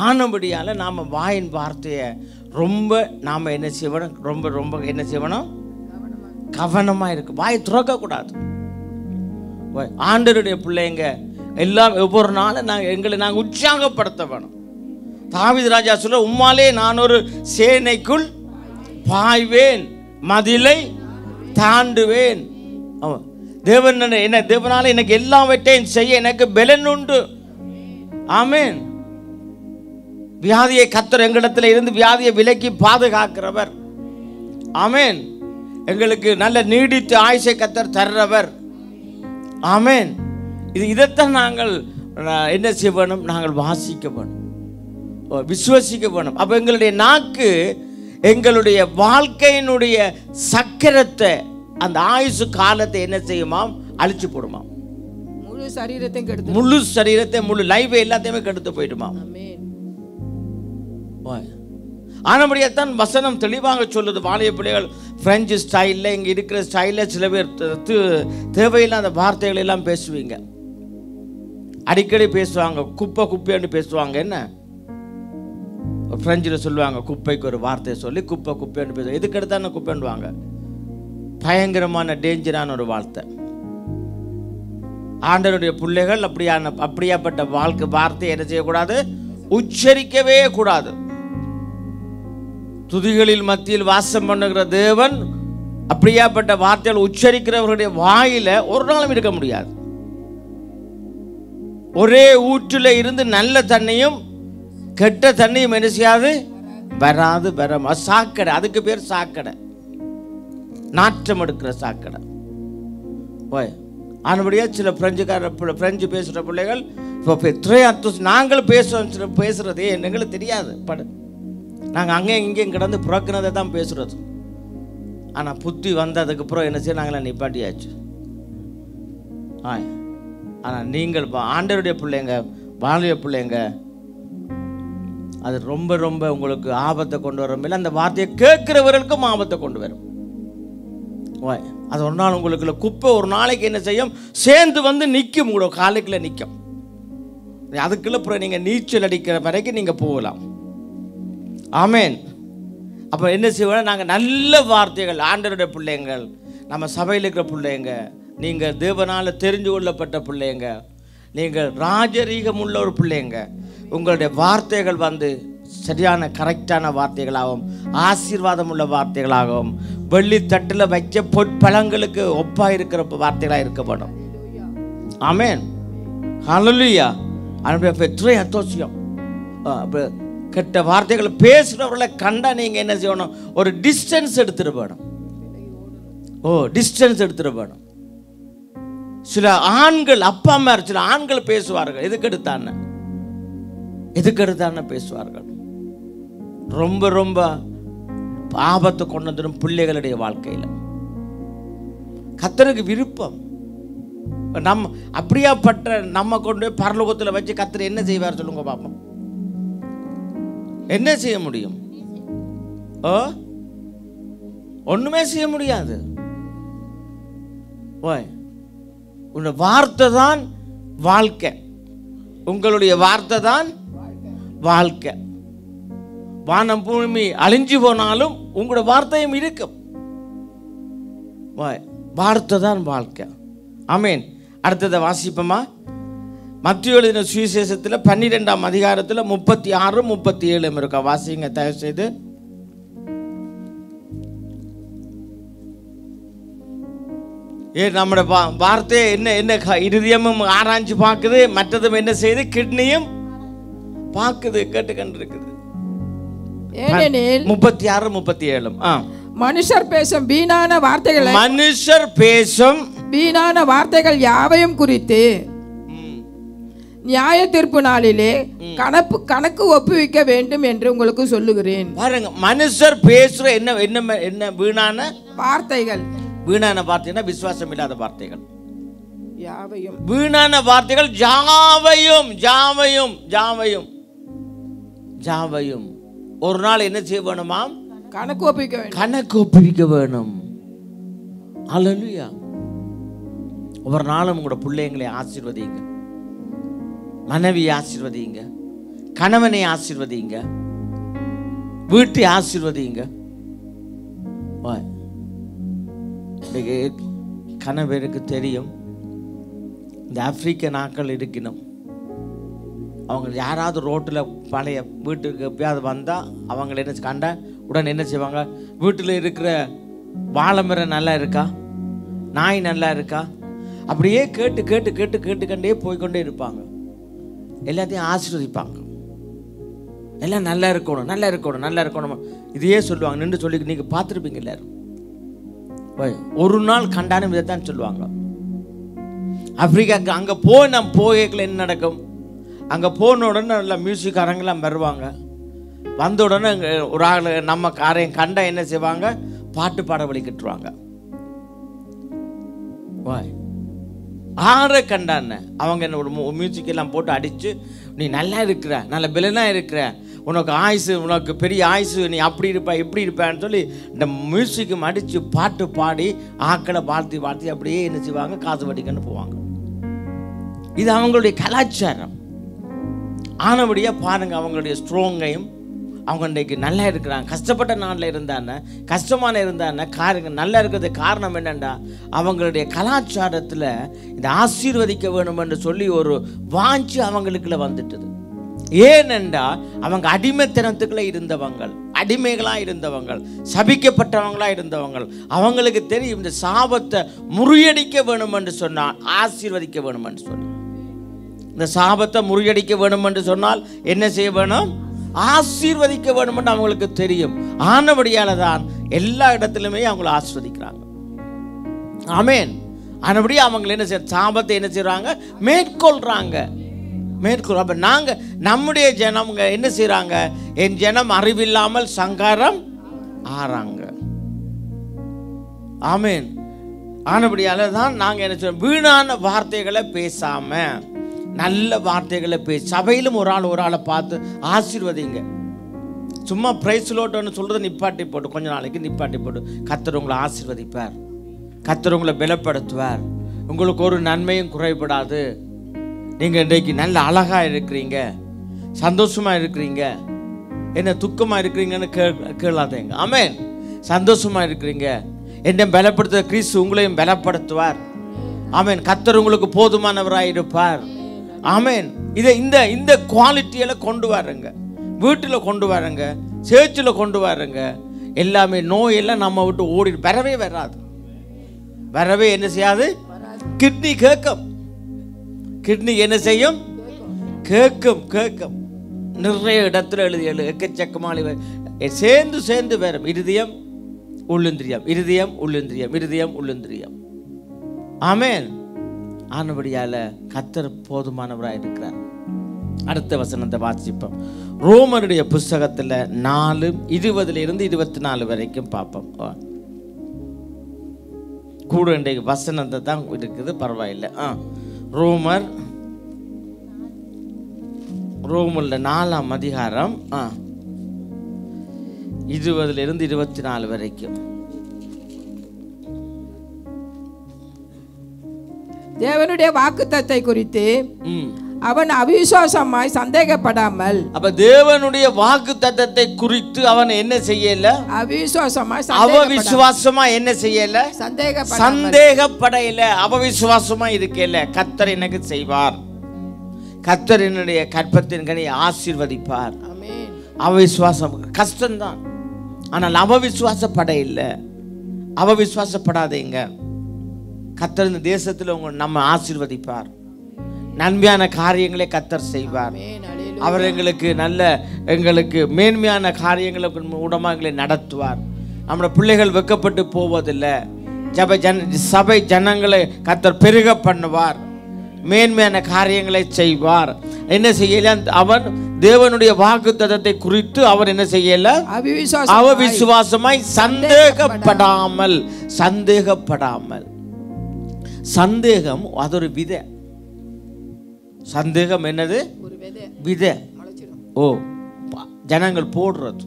ஆனபடியால் நாம் வாயின் வார்த்தையை ரொம்ப நாம் என்ன செய்யணும், ரொம்ப ரொம்ப என்ன செய்யணும், கவனமாக இருக்கு. வாயை துறக்கக்கூடாது. ஆண்டவருடைய பிள்ளைங்க எல்லாம் ஒவ்வொரு நாளும் எங்களை நாங்கள் உற்சாகப்படுத்த வேணும். தாவீது ராஜா சொல்ல, உம்மாலே நான் ஒரு சேனைக்குள் பாய்வேன், மதிலை தாண்டுவேன். தேவன் என்ன, தேவனால எனக்கு எல்லாவற்றையும் செய்ய எனக்கு பலன் உண்டு. ஆமென். வியாதியை கர்த்தர் எங்களிடத்தில் இருந்து வியாதியை விலக்கி பாதுகாக்கிறவர். ஆமென். எங்களுக்கு நல்ல நீடித்து ஆயுசை கர்த்தர் தர்றவர். ஆமென். இதைத்தான் நாங்கள் என்ன செய்ய வேணும், நாங்கள் வாசிக்க வேணும், விசுவசிக்க வேணும். அப்போ எங்களுடைய நாக்கு எங்களுடைய வாழ்க்கையினுடைய சக்கரத்தை, அந்த ஆயுசு காலத்தை என்ன செய்யுமாம், அழிச்சு போடுமாம். முழு சரீரத்தையும் கெடுத்து, முழு சரீரத்தை, முழு லைஃபை எல்லாத்தையுமே கெடுத்து போயிடுமாம். ஆனபடியாத்தான் வசனம் தெளிவாக சொல்லுது. வாலிய பிள்ளைகள் பிரெஞ்சு ஸ்டைலில், இங்கே இருக்கிற ஸ்டைலில் சில பேர் தேவையில்லாத வார்த்தைகள் எல்லாம் பேசுவீங்க, அடிக்கடி பேசுவாங்க. குப்பை குப்பைன்னு பேசுவாங்க. என்ன பிரெஞ்சில் சொல்லுவாங்க, குப்பைக்கு ஒரு வார்த்தையை சொல்லி குப்பை குப்பைன்னு பேசுவாங்க. இதுக்கு எடுத்தான குப்பைன்னுவாங்க. பயங்கரமான டேஞ்சரான ஒரு வார்த்தை. ஆண்டவருடைய பிள்ளைகள் அப்படியாப்பட்ட வார்த்தையை என்ன செய்யக்கூடாது, உச்சரிக்கவே கூடாது. துதிகளில் மத்தியில் வாசம் பண்ணுகிற தேவன் அப்படியாப்பட்ட வார்த்தைகள் உச்சரிக்கிறவர்களுடைய வாயில ஒரு நாளும் இருக்க முடியாது. ஒரே ஊற்றில் இருந்து நல்ல தண்ணியும் கெட்ட தண்ணியும் என்ன செய்யாது, வராது. சாக்கடை, அதுக்கு பேர் சாக்கடை, நாற்றம் எடுக்கிற சாக்கடை. ஆனபடியா சில பிரெஞ்சு பேசுகிற பிள்ளைகள் நாங்கள் பேசுறதே எங்களுக்கு தெரியாது. நாங்கள் அங்கேயும் இங்கேயும் கிடந்து புறக்கினதை தான் பேசுறது. ஆனால் புத்தி வந்ததுக்கு அப்புறம் என்ன செய்ய, நாங்களாம் நிப்பாட்டியாச்சு. ஆனால் நீங்கள் ஆண்டவருடைய பிள்ளைங்க, வாலிய பிள்ளைங்க, அது ரொம்ப ரொம்ப உங்களுக்கு ஆபத்தை கொண்டு வரும். இல்லை, அந்த வார்த்தையை கேட்கிறவர்களுக்கும் ஆபத்தை கொண்டு வரும். அது ஒரு நாள் உங்களுக்கு குப்பை ஒரு நாளைக்கு என்ன செய்யும், சேர்ந்து வந்து நிற்கும், உங்களோட காலுக்குள்ள நிற்கும். அதுக்குள்ள அப்புறம் நீங்கள் நீச்சல் அடிக்கிற வரைக்கும் நீங்கள் போகலாம். ஆமேன். அப்போ என்ன செய்வோம், நாங்கள் நல்ல வார்த்தைகள், ஆண்டவருடைய பிள்ளைங்கள், நம்ம சபையில் இருக்கிற பிள்ளைங்க, நீங்கள் தேவனால் தெரிஞ்சு கொள்ளப்பட்ட பிள்ளைங்க, நீங்கள் ராஜரீகம் உள்ள ஒரு பிள்ளைங்க, உங்களுடைய வார்த்தைகள் வந்து சரியான கரெக்டான வார்த்தைகளாகவும் ஆசீர்வாதம் உள்ள வார்த்தைகளாகவும் வெள்ளித்தட்டில் வைக்க பொற்பழங்களுக்கு ஒப்பாக இருக்கிற வார்த்தைகளாக இருக்கப்படும். ஆமேன். ஹல்லேலூயா. பெரிய அத்தோசியம். கெட்ட வார்த்தைகளை பேசுகிறவர்களை கண்டா நீங்கள் என்ன செய்யணும், ஒரு டிஸ்டன்ஸ் எடுத்துட்டு வேணும். டிஸ்டன்ஸ் எடுத்துட்டு வேணும். சில ஆண்கள், அப்பா அம்மா சில ஆண்கள் பேசுவார்கள், எதுக்கு எடுத்தான பேசுவார்கள். ரொம்ப ரொம்ப ஆபத்தை கொண்டு வந்துடும் பிள்ளைகளுடைய வாழ்க்கையில். கர்த்தருக்கு விருப்பம். நம்ம அப்படியாப்பட்ட நம்ம கொண்டு போய் பரலோகத்தில் வச்சு கர்த்தர் என்ன செய்வார் சொல்லுங்க பாப்போம். என்ன செய்ய முடியும்? ஒண்ணுமே செய்ய முடியாது. உங்களுடைய வார்த்தை தான் வாழ்க்கை. உங்களுடைய வார்த்தை தான் வாழ்க்கை. வானம் பூமி அழிஞ்சு போனாலும் உங்களுடைய வார்த்தையும் இருக்கும். வார்த்தை தான் வாழ்க்கை. ஆமேன். அடுத்ததை வாசிப்போமா? மத்திய எழுதின சுவிசேஷத்தில் 12ஆம் அதிகாரத்தில் 36, 37 இருக்கா, வாசிங்க தயவு செய்து. நம்முடைய வார்த்தையை என்ன இருதயமும் ஆராய்ச்சி பார்க்குது, மற்றதும் என்ன செய்யுது, கிட்னியும் பார்க்குது, கேட்டுக்கொண்டு இருக்குது. ஏனெனில் 36, 37. மனுஷர் பேசும் வீணான வார்த்தைகளை மனுஷர் பேசும் வீணான வார்த்தைகள் யாவையும் குறித்து நியாய தீர்ப்பு நாளிலே கணக்கு ஒப்புவிக்க வேண்டும் என்று உங்களுக்கு சொல்லுகிறேன். பாருங்க, மனுஷர் பேசுற என்ன என்ன என்ன வீணான வார்த்தைகள். வீணான வார்த்தைனா விசுவாசம் இல்லாத வார்த்தைகள். யாவையும் வீணான வார்த்தைகள் ஜாவையும் ஜாவையும் ஜாவையும் ஜாவையும் ஒரு நாள் என்ன செய்ய வேணுமாம்? கணக்கு ஒப்புவிக்க வேண்டும். கணக்கு ஒப்புவிக்க வேணும். அல்லேலூயா. ஒவ்வொரு நாளும் உங்களோட பிள்ளைங்களை ஆசீர்வதிங்க, மனைவியை ஆசீர்வதிங்க, கணவனை ஆசீர்வதிங்க, வீட்டை ஆசீர்வதிங்க. கணவருக்கு தெரியும் இந்த ஆப்பிரிக்க நாட்கள் இருக்கணும். அவங்க யாராவது ரோட்டில் பழைய வீட்டுக்கு எப்பயாவது வந்தால் அவங்கள என்ன கண்டா உடனே என்ன செய்வாங்க? வீட்டில் இருக்கிற வாழை மரம் நல்லா இருக்கா, நாய் நல்லா இருக்கா, அப்படியே கேட்டு கேட்டு கேட்டு கேட்டுக்கண்டே போய்கொண்டே இருப்பாங்க. எல்லாத்தையும் ஆசீர்வதிப்பாங்க. எல்லாம் நல்லா இருக்கணும், நல்லா இருக்கணும், நல்லா இருக்கணும், இதையே சொல்லுவாங்க. நின்று சொல்லி நீங்கள் பார்த்துருப்பீங்க எல்லாரும். ஒரு நாள் கண்டாலும் இதைத்தான் சொல்லுவாங்க. ஆப்பிரிக்காவுக்கு அங்கே போய் நம்ம போகல என்ன நடக்கும்? அங்கே போன உடனே நல்லா மியூசிக்காரங்களாம் வருவாங்க. வந்த உடனே ஒரு ஆள் நம்ம காரையும் கண்டா என்ன செய்வாங்க? பாட்டு பாட வலிக்கிட்டுருவாங்க. ஆற கண்டான்னு அவங்க என்ன ஒரு மியூசிக் எல்லாம் போட்டு அடித்து, நீ நல்லா இருக்கிற, நல்ல பலனாக இருக்கிற, உனக்கு ஆயுசு, உனக்கு பெரிய ஆயுசு, நீ அப்படி இருப்ப இப்படி இருப்பேன்னு சொல்லி இந்த மியூசிக்கும் அடித்து பாட்டு பாடி ஆக்களை வாழ்த்தி வாழ்த்தி அப்படியே என்ன செய்வாங்க? காசு வட்டிக்கன்னு போவாங்க. இது அவங்களுடைய கலாச்சாரம். ஆனபடியாக பாருங்க, அவங்களுடைய ஸ்ட்ராங்கையும் அவங்க இன்றைக்கு நல்லா இருக்கிறாங்க. கஷ்டப்பட்ட நாளில் இருந்தானே, கஷ்டமான இருந்தானே, நல்லா இருக்கிறதுக்கு காரணம் என்னென்னா அவங்களுடைய கலாச்சாரத்தில் இந்த ஆசீர்வதிக்க வேணும் என்று சொல்லி ஒரு வாஞ்சி அவங்களுக்குள்ள வந்துட்டுது. ஏனென்றா அவங்க அடிமைத்தனத்துக்குள்ள இருந்தவங்கள், அடிமைகளாக இருந்தவங்கள், சபிக்கப்பட்டவங்களாக இருந்தவங்கள். அவங்களுக்கு தெரியும் இந்த சாபத்தை முறியடிக்க வேணும் என்று சொன்னால் ஆசீர்வதிக்க வேணும் என்று சொன்னால், இந்த சாபத்தை முறியடிக்க வேணும் என்று சொன்னால் என்ன செய்ய வேணும்? ஆசீர்வதிக்க வேண்டும் என்று அவங்களுக்கு தெரியும். ஆனபடியால தான் எல்லா இடத்திலுமே அவங்களை ஆசீர்வதிக்கிறாங்க. ஆமென். ஆனபடியா அவங்க என்ன செய்ய, சாபத்தை என்ன செய்றாங்க? மேற்கொள்றாங்க. அப்ப நாங்க நம்முடைய ஜனம்ங்க என்ன செய்றாங்க? என் ஜனம் அறிவில்லாமல் சங்காரம் ஆறாங்க. ஆமென். ஆனபடியால தான் நாங்க என்ன செய்றோம்? வீணான வார்த்தைகளை பேசாம நல்ல வார்த்தைகளை பேசி, சபையிலும் ஒரு ஆளை பார்த்து ஆசீர்வதிங்க. சும்மா பிரைஸ் லோட்டோன்னு சொல்றதை நிப்பாட்டி போட்டு, கொஞ்ச நாளைக்கு நிப்பாட்டி போட்டு, கர்த்தர் உங்களை ஆசீர்வதிப்பார், கர்த்தர் உங்களை பலப்படுத்துவார், உங்களுக்கு ஒரு நன்மையும் குறைபடாது. நீங்க இன்றைக்கு நல்ல அழகா இருக்கிறீங்க, சந்தோஷமா இருக்கிறீங்க, என்ன துக்கமா இருக்கிறீங்கன்னு கேளாதீங்க. ஆமென். சந்தோஷமா இருக்கிறீங்க, என்னை பலப்படுத்த கிறிஸ்து உங்களையும் பலப்படுத்துவார். ஆமென். கர்த்தர் உங்களுக்கு போதுமானவராக இருப்பார். ஆமென். இதை இந்த குவாலிட்டியெல்லாம் கொண்டு வரங்க, வீட்டில் கொண்டு வரங்க, சேர்ச்சில் கொண்டு வரங்க. எல்லாமே நோயெல்லாம் நம்ம விட்டு ஓடி வரவே வராது. வரவே என்ன செய்யாது? கிட்னி கேட்கும். கிட்னி என்ன செய்யும்? கேட்கும். கேட்கும். நிறைய இடத்துல எழுதி எக்கச்சக்கமான சேர்ந்து வரும். இருதயம் உள்ளிந்திரியம், இருதயம் உள்ளிந்திரியம், இருதயம் உள்ளிந்திரியம். ஆமென். ஆனபடியால கர்த்தர் போதுமானவராக இருக்கிறார். அடுத்த வசனத்தை வாசிப்போம். ரோமருடைய புஸ்தகத்தில் 4:20 வரைக்கும் பார்ப்போம். கூட இன்றைக்கு வசனத்தை தான் இருக்குது, பரவாயில்லை. ரோமர் 4ஆம் அதிகாரம் 20-24 வரைக்கும். தேவனுடைய வாக்குத்தத்தத்தை குறித்து அவன் அவிசுவாசமாய் சந்தேகப்படாமல், அப்ப தேவனுடைய வாக்குத்தத்தத்தை குறித்து அவன் என்ன செய்யல? அவிசுவாசமா என்ன செய்யல? சந்தேகப்படையில. அவிசுவாசமா இருக்கல. கர்த்தர் எனக்கு செய்வார், கர்த்தர் என்னுடைய கற்பத்தின் கனி ஆசீர்வதிப்பார். அவிசுவாசம் கஷ்டம்தான், ஆனால் அவிசுவாசப்பட இல்லை. அவிசுவாசப்படாதீங்க. கர்த்தர் இந்த தேசத்தில் நம்ம ஆசீர்வதிப்பார், நன்மையான காரியங்களை கர்த்தர் செய்வார். அவர் எங்களுக்கு மேன்மையான காரியங்களுக்கு மூலமாக எங்களை நடத்துவார். நம்முடைய பிள்ளைகள் வெக்கப்பட்டு போவதில்லை. சபை ஜனங்களை கர்த்தர் பெருக பண்ணுவார். மேன்மையான காரியங்களை செய்வார். என்ன செய்யல? அவன் தேவனுடைய வாக்குத்தத்தத்தை குறித்து அவர் என்ன செய்யல? அவிசுவாசமாய் சந்தேகப்படாமல். சந்தேகம் அது ஒரு விதை. சந்தேகம் என்னது? விதை. ஓ, ஜனங்கள் போடுறது.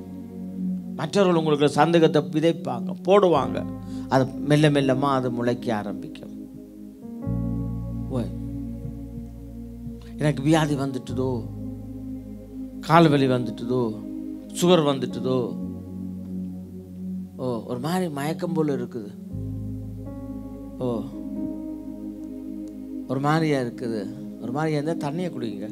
மற்றவர்கள் உங்களுக்கு சந்தேகத்தை விதைப்பாங்க, போடுவாங்க. அது மெல்ல மெல்லமா அது முளைக்க ஆரம்பிக்கும். எனக்கு வியாதி வந்துட்டுதோ, கால் வலி வந்துட்டுதோ, சுகர் வந்துட்டுதோ, ஓ ஒரு மாதிரி மயக்கம் போல இருக்குது, ஓ ஒரு மாதிரியா இருக்குது, ஒரு மாதிரியா இருந்தால் தண்ணியை குடிங்க,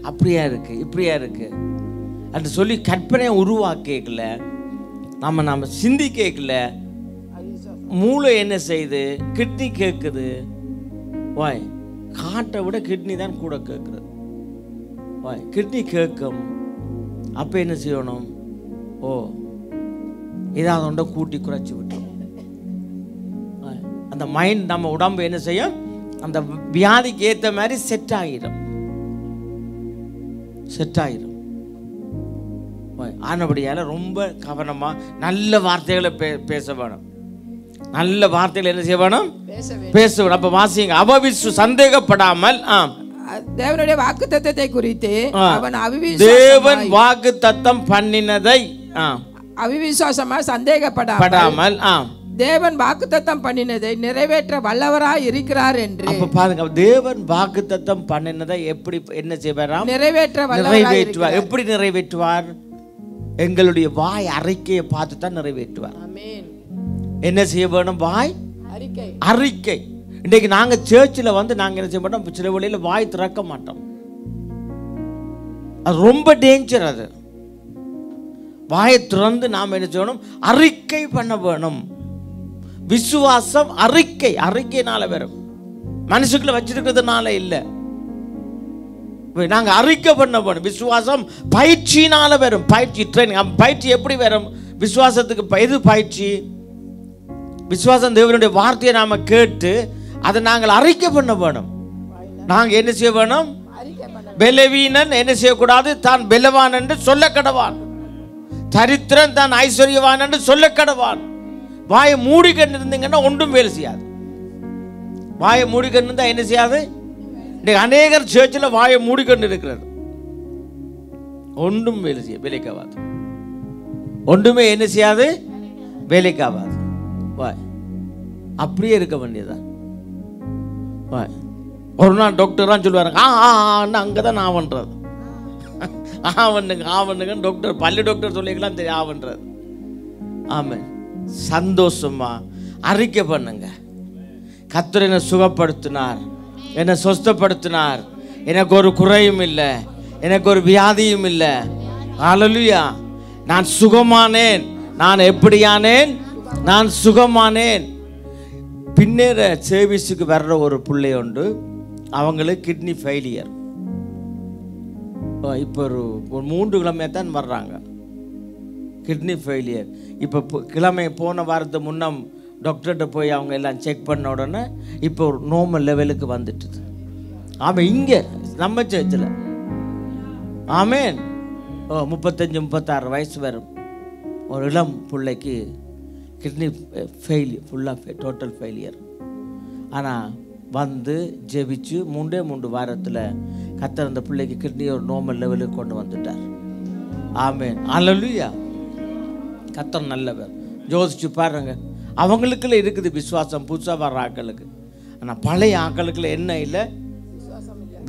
அப்படியா இருக்கு இப்படியா இருக்கு என்று சொல்லி கற்பனையை உருவாக்கல. நம்ம சிந்திக்கல. மூளை என்ன செய்யுது? கிட்னி கேட்குது. வாய் காட்டை விட கிட்னி தான் கூட கேட்குறது. வாய் கிட்னி கேட்கும். அப்போ என்ன செய்யணும்? ஓ ஏதாவது ஒன்றை கூட்டி குறைச்சி விட்டோம். அந்த மைண்ட் நம்ம உடம்பு என்ன செய்யும்? அந்த வியாதிக்கு ஏற்ற மாதிரி செட் ஆகிடும். ஆனபடியால் ரொம்ப கவனமாக நல்ல வார்த்தைகளை பேச வேணும். நல்ல வார்த்தைகள் என்ன செய்ய வேணும்? பேச வேணும். அப்ப வாசிங்க. சந்தேகப்படாமல் தேவனுடைய வாக்குத்தத்தத்தை குறித்து அவன் தேவன் வாக்குத்தத்தம் பண்ணினதை அவிசுவாசமா சந்தேகப்படாமல் தேவன் வாக்குத்தத்தம் பண்ணினதை நிறைவேற்ற வல்லவராய் இருக்கிறார் என்று. அப்ப பாருங்க, தேவன் வாக்குத்தத்தம் பண்ணினதை எப்படி என்ன செய்வாராம்? நிறைவேற்றுவார். எப்படி நிறைவேற்றுவார்? எங்களுடைய வாய் அறிக்கையை பார்த்து தான் நிறைவேற்றுவார். என்ன செய்ய வேணும்? வாய் அறிக்கை. இன்றைக்கு நாங்க சர்ச்சில் வந்து நாங்க என்ன செய்ய மாட்டோம்? சில வழியில வாய் திறக்க மாட்டோம். அது ரொம்ப டேஞ்சர். அது வாயை திறந்து நாம் என்ன செய்யணும்? அறிக்கை பண்ண வேணும். விசுவாசம் அறிக்கையினால வரும், மனுஷுக்குள்ள வச்சிருக்கிறதுனால இல்லை. நாங்க அறிக்கை பண்ண வேணும். விசுவாசம் பயிற்சியினால வரும். ட்ரைனிங். பயிற்சி எப்படி வரும்? விசுவாசத்துக்கு எது பயிற்சி? விசுவாசம் தேவனுடைய வார்த்தையை நாம கேட்டு அதை நாங்கள் அறிக்கை பண்ண வேணும். நாங்க என்ன செய்ய வேணும்? பலவீனன் என்ன செய்யக்கூடாது? தான் பலவான் என்று சொல்ல கடவான். தரித்திரன் தான் ஐஸ்வர்யவான் என்று சொல்ல கடவான். வாயை மூடிக்கொண்டு இருந்தீங்கன்னா ஒன்றும் வேலை செய்யாது. வாயை மூடிக்கொண்டு இருந்தா என்ன செய்யாது? அநேகர் சர்ச்சில் வாயை மூடிக்கொண்டு இருக்கிறது. ஒன்றும் வேலைக்காவாது. ஒன்றுமே என்ன செய்யாது? வேலைக்காவாது. அப்படியே இருக்க வேண்டியதான். ஒரு நாள் டாக்டர் தான் சொல்லுவாரு, அங்கதான் நான் பண்றது, ஆவண்ணுங்க டாக்டர், பள்ளி டாக்டர் சொல்லிக்கலாம் தெரியும் ஆவன்றது. ஆமாம், சந்தோஷமா அறிக்கை பண்ணுங்க. கர்த்தர் என்னை சுகப்படுத்தினார், என்னை சொஸ்தப்படுத்தினார், எனக்கு ஒரு குறையும் இல்லை, எனக்கு ஒரு வியாதியும் இல்லை. ஹல்லேலூயா. நான் சுகமானேன். நான் எப்படியானேன்? நான் சுகமானேன். பின்னேற சர்வீஸுக்கு வர்ற ஒரு பிள்ளை உண்டு. அவங்களுக்கு கிட்னி ஃபெயிலியர். இப்போ ஒரு 3 கிழமை தான் வர்றாங்க. Kidney failure. இப்போ கிழமை போன வாரத்துக்கு முன்னம் டாக்டர்கிட்ட போய் அவங்க எல்லாம் செக் பண்ண உடனே இப்போ ஒரு நார்மல் லெவலுக்கு வந்துட்டுது. ஆமாம், இங்கே நம்ம சர்ச்சில். ஆமேன். 35-36 வயசு வரும் ஒரு இளம் பிள்ளைக்கு கிட்னி ஃபெயிலியர், ஃபுல்லாக டோட்டல் ஃபெயிலியர். ஆனால் வந்து ஜெபிச்சு 3 வாரத்தில் கர்த்தர் அந்த பிள்ளைக்கு கிட்னி ஒரு நார்மல் லெவலுக்கு கொண்டு வந்துட்டார். ஆமேன். ஹல்லேலூயா. கர்த்தர் நல்லவர். யோசிச்சு பாருங்க, அவங்களுக்குள்ள இருக்குது விசுவாசம். புதுசாக வர்ற ஆக்களுக்கு. ஆனால் பழைய ஆக்களுக்குள்ள என்ன இல்லை?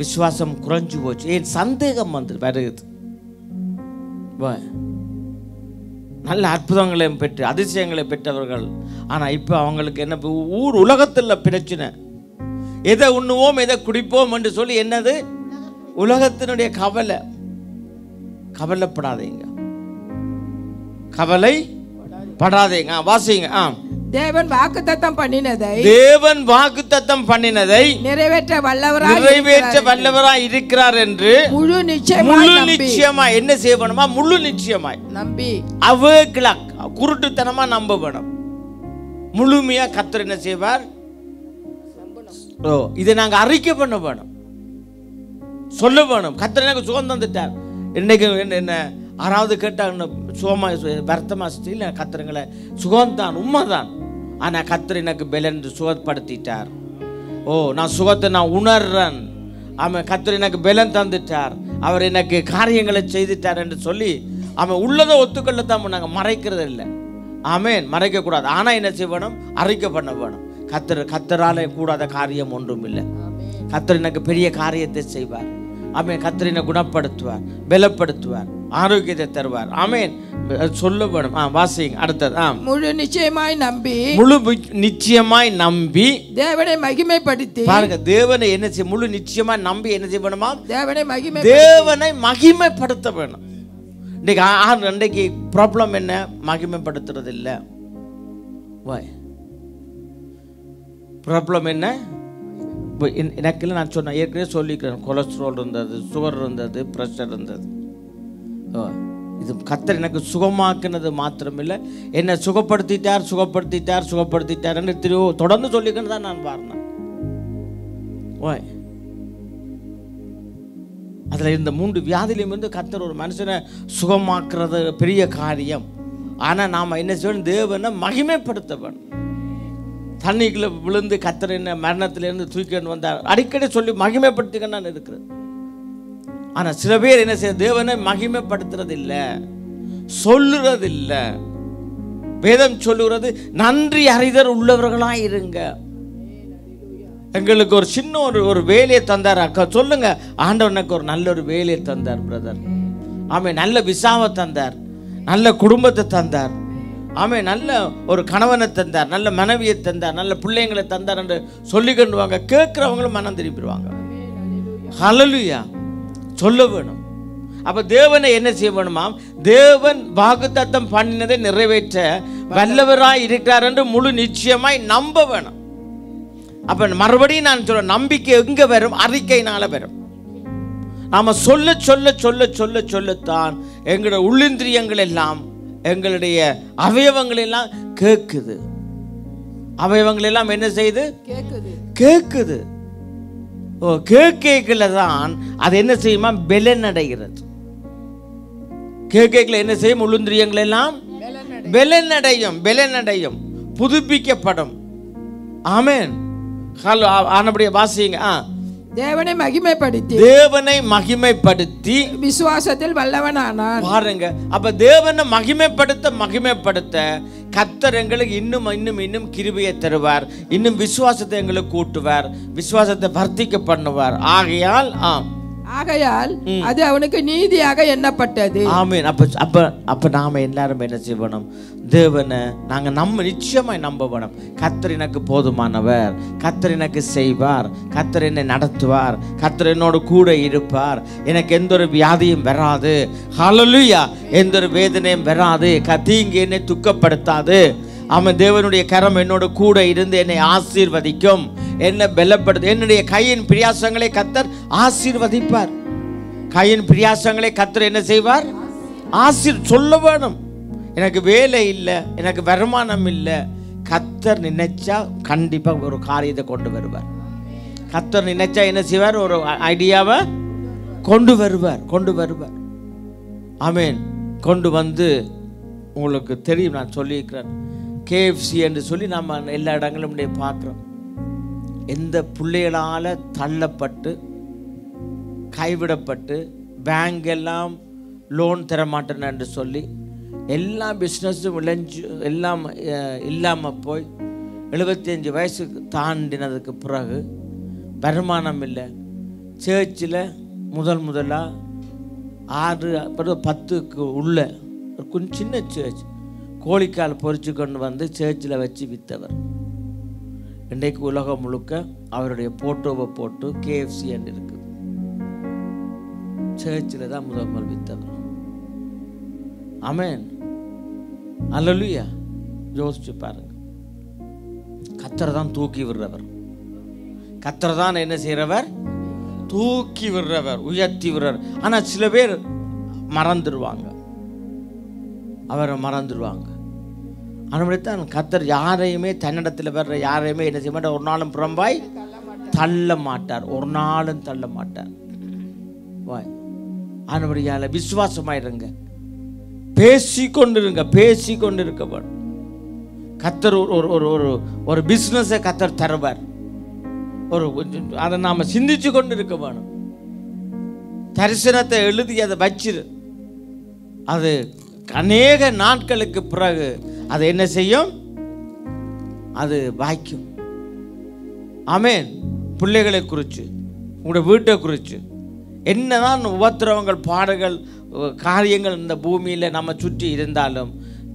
விசுவாசம் குறைஞ்சு போச்சு. ஏன்? சந்தேகம் வந்து வருது. நல்ல அற்புதங்களையும் பெற்று அதிசயங்களை பெற்றவர்கள். ஆனால் இப்போ அவங்களுக்கு என்ன? உலகத்தில் பிரச்சனை. எதை உண்ணுவோம், எதை குடிப்போம் என்று சொல்லி என்னது? உலகத்தினுடைய கவலை. கவலைப்படாதீங்க, கவலைப்படாதீங்க. வாசிங்க. தேவன் வாக்குத்தத்தம் பண்ணினதை நிறைவேற்ற வல்லவராய் இருக்கிறார் என்று முழு நிச்சயமாய் என்ன செய்யணுமா? முழு நிச்சயமாய் நம்பி குருட்டுத்தனமா நம்ப வேணும். முழுமையா கர்த்தர் என்ன செய்வார்? இதை நாங்க அறிக்கை பண்ண வேணும், சொல்ல வேணும். கர்த்தர் எனக்கு சுகம் தந்துட்டார். இன்னைக்கு என்ன யாராவது கேட்டாங்க சுகமா வருத்தமா இல்லை, கர்த்தருங்களை சுகம்தான், உண்மைதான். ஆனா கர்த்தர் எனக்கு பலன் சுகப்படுத்திட்டார். நான் சுகத்தை நான் உணர்றேன். அவன் கர்த்தர் எனக்கு பலன் தந்துட்டார், அவர் எனக்கு காரியங்களை செய்துட்டார் என்று சொல்லி அவன் உள்ளதை ஒத்துக்கொள்ளத்தான் நாங்கள் மறைக்கிறது இல்லை. ஆமேன், மறைக்க கூடாது. ஆனா என்ன செய்யணும்? அறிக்கை பண்ண வேணும். கர்த்தரால கூடாத காரியம் ஒன்றும் இல்லை. கர்த்தர் எனக்கு பெரிய காரியத்தை செய்வார். ஆமேன். கர்த்தர் என்னை குணப்படுத்துவார், பலப்படுத்துவார், ஆரோக்கியத்தை தருவார். ஆமேன், சொல்ல வேணும். வாசிங்க அடுத்தது. முழு நிச்சயமாய் நம்பி தேவனை மகிமைப்படுத்தி பாருங்க. தேவனை என்ன செய்ய? முழு நிச்சயமாய் நம்பி என்ன செய்ய வேணுமா? தேவனை மகிமைப்படுத்த வேணும். இன்றைக்கு ப்ராப்ளம் என்ன? மகிமைப்படுத்துறது இல்லை. ப்ராப்ளம் என்ன? எனக்கு இல்லை, நான் சொன்னேன் ஏற்கனவே சொல்லிக்கிறேன். கொலஸ்ட்ரால் இருந்தது, சுகர் இருந்தது, ப்ரெஷர் இருந்தது. இது கர்த்தர் எனக்கு சுகமாக்குனது மாத்திரமில்லை, என்னை சுகப்படுத்திட்டார் என்று தொடர்ந்து சொல்லிக்கணும் தான் நான் பாருனேன். அதில் இந்த 3 வியாதியிலும் இருந்து கர்த்தர் ஒரு மனுஷனை சுகமாக்குறது பெரிய காரியம். ஆனால் நாம் என்ன செய்யணும்? தேவனை மகிமைப்படுத்த வேணும். தண்ணிக்குள்ள விழுந்து கர்த்தர் என்ன மரணத்திலிருந்து தூக்கிட்டு வந்தார் அடிக்கடி சொல்லி மகிமைப்படுத்திக்கன்னு இருக்கிறது. ஆனால் சில பேர் என்ன செய்ய? தேவனை மகிமைப்படுத்துறது இல்லை, சொல்லுறது இல்லை. வேதம் சொல்லுகிறது நன்றி அறிதல் உள்ளவர்களாக இருங்க. எங்களுக்கு ஒரு சின்ன ஒரு வேலையை தந்தார். அக்கா சொல்லுங்க, ஆண்டவர் எனக்கு ஒரு நல்ல ஒரு வேலையை தந்தார் பிரதர். ஆமே, நல்ல விசாவை தந்தார், நல்ல குடும்பத்தை தந்தார். ஆமே, நல்ல ஒரு கணவனை தந்தார், நல்ல மனைவியை தந்தார், நல்ல பிள்ளைங்களை தந்தார் என்று சொல்லி கொண்டு வாங்க. கேட்கிறவங்களும் மனம் திருப்பிடுவாங்க. ஹல்லேலூயா சொல்ல வேணும். அப்ப தேவனை என்ன செய்ய வேணுமா? தேவன் வாக்குத்தத்தம் பண்ணினதை நிறைவேற்ற வல்லவராய் இருக்கிறார் என்று முழு நிச்சயமாய் நம்ப வேணும். அப்ப மறுபடியும் நான் சொல்ல, நம்பிக்கை எங்க வரும்? அறிக்கையினால வரும். நாம சொல்ல சொல்ல சொல்ல சொல்ல சொல்லத்தான் எங்களுடைய உள்ளிந்திரியங்கள் எல்லாம், எங்களுடைய அவயவங்கள் எல்லாம் கேட்குது. அவயவங்கள் எல்லாம் என்ன செய்யுது? கேட்குது. கேட்கல தான் அது என்ன செய்யுமா? பெலன் அடைகிறது. கேட்கல என்ன செய்யும்? உள்ளிந்திரியங்கள் எல்லாம் பெலன் அடையும், புதுப்பிக்கப்படும். ஆமென். ஆனபடியே வாசிங்க. தேவனை மகிமைப்படுத்தி விசுவாசத்தில் வல்லவனானான். பாருங்க, அப்ப தேவனை மகிமைப்படுத்த கர்த்தர் எங்களுக்கு இன்னும் கிருபையை தருவார், இன்னும் விசுவாசத்தை எங்களுக்கு கூட்டுவார், விசுவாசத்தை வர்த்திக்க பண்ணுவார். ஆகையால் அது அவனுக்கு நீதியாக எண்ணப்பட்டது. ஆமென். அப்ப நாம எல்லாரும் என்ன செய்யணும்? தேவனை நாங்க நிச்சயமாய் நம்ப வேணும். கர்த்தர் எனக்கு போதுமானவர், கர்த்தர் எனக்கு செய்வார், கர்த்தர் என்னை நடத்துவார், கர்த்தர் என்னோடு கூட இருப்பார், எனக்கு எந்த ஒரு வியாதியும் வராது. ஹல்லேலூயா. எந்த ஒரு வேதனையும் வராது, தீங்கு என்னை துக்கப்படுத்தாது. அவன் தேவனுடைய கரம் என்னோட கூட இருந்து என்னை ஆசீர்வதிக்கும், என்னை பலப்படுத்த. என்னுடைய கையின் பிரியாசங்களை கர்த்தர் ஆசீர்வதிப்பார். கையின் பிரியாசங்களை கர்த்தர் என்ன செய்வார்? சொல்ல வேணும். எனக்கு வேலை இல்லை, எனக்கு வருமானம் இல்லை, கர்த்தர் நினைச்சா கண்டிப்பா ஒரு காரியத்தை கொண்டு வருவார். கர்த்தர் நினைச்சா என்ன செய்வார்? ஒரு ஐடியாவை கொண்டு வருவார். ஆமென். கொண்டு வந்து உங்களுக்கு தெரியும், நான் சொல்லியிருக்கிறேன். KFC என்று சொல்லி நம்ம எல்லா இடங்களும் பார்க்குறோம். எந்த பிள்ளைகளால் தள்ளப்பட்டு கைவிடப்பட்டு பேங்க் எல்லாம் லோன் தரமாட்டேன் என்று சொல்லி எல்லா பிஸ்னஸும் எல்லாம் இல்லாமல் போய் 75 வயசுக்கு தாண்டினதுக்கு பிறகு வருமானம் இல்லை. சர்ச்சில் முதலாக 6-10க்கு உள்ள ஒரு சின்ன சர்ச் கோழிக்கால் பொறிச்சு கொண்டு வந்து சர்ச்சில் வச்சு விற்றவர். இன்றைக்கு உலகம் முழுக்க அவருடைய போட்டோவை போட்டு KFC என்று இருக்குது. சர்ச்சில் தான் முதல் விற்றவர். ஆமென். அல்லேலூயா. யோசிச்சு பாருங்க. கர்த்தர் தான் தூக்கி விடுறவர். கர்த்தர் தான் என்ன செய்கிறவர்? தூக்கி விடுறவர், உயர்த்தி விடுறவர். ஆனால் சில பேர் மறந்துடுவாங்க, அவரை மறந்துடுவாங்க. அதுபடித்தான் கர்த்தர் யாரையுமே தன்னிடத்தில் வர்ற யாரையுமே என்ன செய்ய மாட்டார்? ஒரு நாளும் புறம்பாய் தள்ள மாட்டார், ஒரு நாளும் தள்ள மாட்டார். அதுபடியால விசுவாசமாயிருங்க, பேசிக்கொண்டிருங்க, பேசிக்கொண்டிருக்க வேணும். கர்த்தர் ஒரு பிஸ்னஸை கர்த்தர் தருவார். அதை நாம சிந்திச்சு கொண்டு இருக்க வேணும். தரிசனத்தை எழுதி அதை வச்சிரு, அது அநேக நாட்களுக்கு பிறகு அது என்ன செய்யும்? அது வாய்க்கும். ஆமென். பிள்ளைகளை குறித்து, உங்களுடைய வீட்டை குறித்து, என்னதான் உபத்திரவங்கள், பாடுகள், காரியங்கள் இந்த பூமியில் நம்ம சுற்றி இருந்தாலும்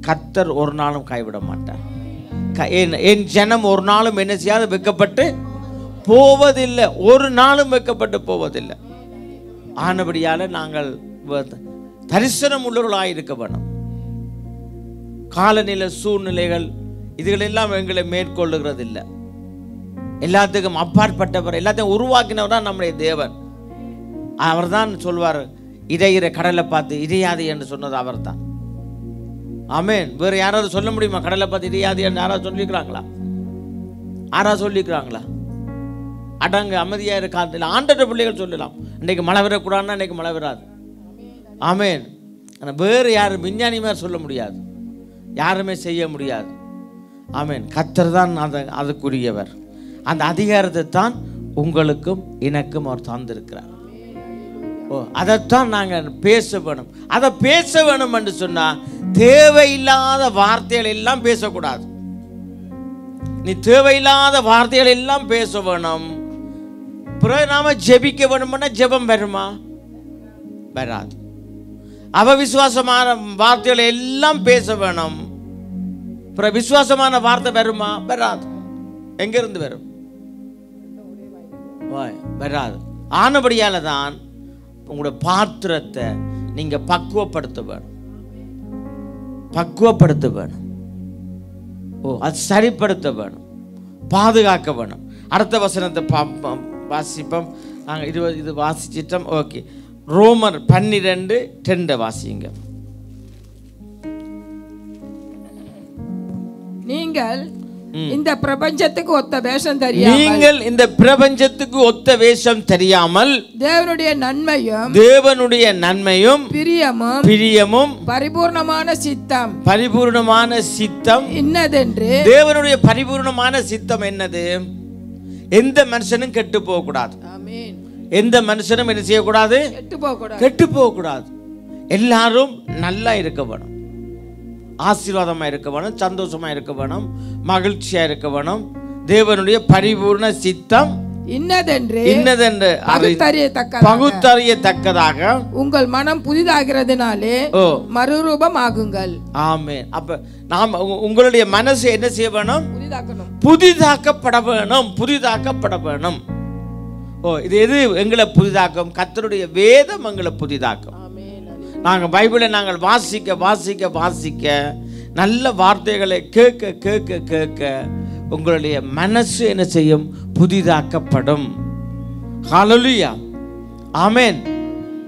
கர்த்தர் ஒரு நாளும் கைவிட மாட்டார். என் ஜனம் ஒரு நாளும் என்ன செய்யாது? வெட்கப்பட்டு போவதில்லை, ஒரு நாளும் வெட்கப்பட்டு போவதில்லை. ஆனபடியால் நாங்கள் தரிசனம் உள்ளவர்களாக இருக்க வேணும். காலநிலை, சூழ்நிலைகள் இதுகளெல்லாம் எங்களை மேற்கொள்ளுகிறது இல்லை. எல்லாத்துக்கும் அப்பாற்பட்டவர், எல்லாத்தையும் உருவாக்கினவர் தான் நம்முடைய தேவன். அவர் தான் சொல்வார், இடையிற கடலை பார்த்து இடையாது என்று சொன்னது அவர் தான். ஆமென். வேறு யாராவது சொல்ல முடியுமா? கடலை பார்த்து இடையாது என்று யாராவது சொல்லிக்கிறாங்களா? யாராவது சொல்லிக்கிறாங்களா? அடங்கு அமைதியாக இருக்க காலத்தில் ஆண்டவர் பிள்ளைகள் சொல்லலாம், இன்றைக்கு மழை வரக்கூடாதுன்னா இன்றைக்கு மழை வராது. ஆமென். ஆனால் வேறு யாரும் விஞ்ஞானி மாதிரி சொல்ல முடியாது, யாருமே செய்ய முடியாது. ஆமென். கர்த்தர் தான் அதுக்குரியவர். அந்த அதிகாரத்தை தான் உங்களுக்கும் எனக்கும் அவர் தந்திருக்கிறார். அதைத்தான் நாங்கள் பேச வேணும். அதை பேச வேணும் என்று சொன்னால் தேவையில்லாத வார்த்தைகள் எல்லாம் பேசக்கூடாது. நீ தேவையில்லாத வார்த்தைகள் எல்லாம் பேச வேணும். பிறகு நாம ஜெபிக்க வேணும்னா ஜெபம் வருமா? வராது. அவவிசுவாசமான வார்த்தைகளை எல்லாம் பேச வேணும். பிறகு விசுவாசமான வார்த்தை வருமா? வராது. எங்கிருந்து வரும்? வராது. ஆனபடியால தான் உங்களோட பாத்திரத்தை நீங்க பக்குவப்படுத்த வேணும், பக்குவப்படுத்த வேணும். அது சரிப்படுத்த வேணும், பாதுகாக்க வேணும். அடுத்த வசனத்தை வாசிப்போம். நாங்கள் இது வாசிச்சிட்டோம். ஓகே, ரோமர் 12:10 வாசிங்க. நீங்கள் இந்த பிரபஞ்சத்துக்கு ஒத்த வேஷம் தெரியாமல், நீங்கள் இந்த பிரபஞ்சத்துக்கு ஒத்த வேஷம் தெரியாமல் தேவனுடைய நன்மையும் பிரியமும் பரிபூர்ணமான சித்தம் இன்னதென்று. தேவனுடைய பரிபூர்ணமான சித்தம் என்னது? எந்த மனுஷனும் கெட்டு போக கூடாது. எந்த மனுஷனும் என்ன செய்யக்கூடாது? கெட்டு போக கூடாது. எல்லாரும் நல்லா இருக்க வேணும், ஆசீர்வாதமா இருக்க வேணும், சந்தோஷமா இருக்க வேணும், மகிழ்ச்சியா இருக்க வேணும். தேவனுடைய பரிபூர்ண சித்தம் இன்னதென்று பகுத்தறியத்தக்கதாக உங்கள் மனம் புதிதாகிறதுனாலே மறுரூபம் ஆகுங்கள். ஆமென். அப்ப நாம் உங்களுடைய மனசு என்ன செய்ய வேணும்? புதிதாக்கப்பட வேணும், புதிதாக்கப்பட வேணும். இது எது எங்களை புதிதாக்கும்? கர்த்தருடைய வேதம் எங்களை புதிதாக்கும். நாங்கள் பைபிளை நாங்கள் வாசிக்க வாசிக்க வாசிக்க, நல்ல வார்த்தைகளை கேட்க கேட்க கேட்க உங்களுடைய மனசு என்ன செய்யும்? புதிதாக்கப்படும். ஹல்லேலூயா, ஆமென்.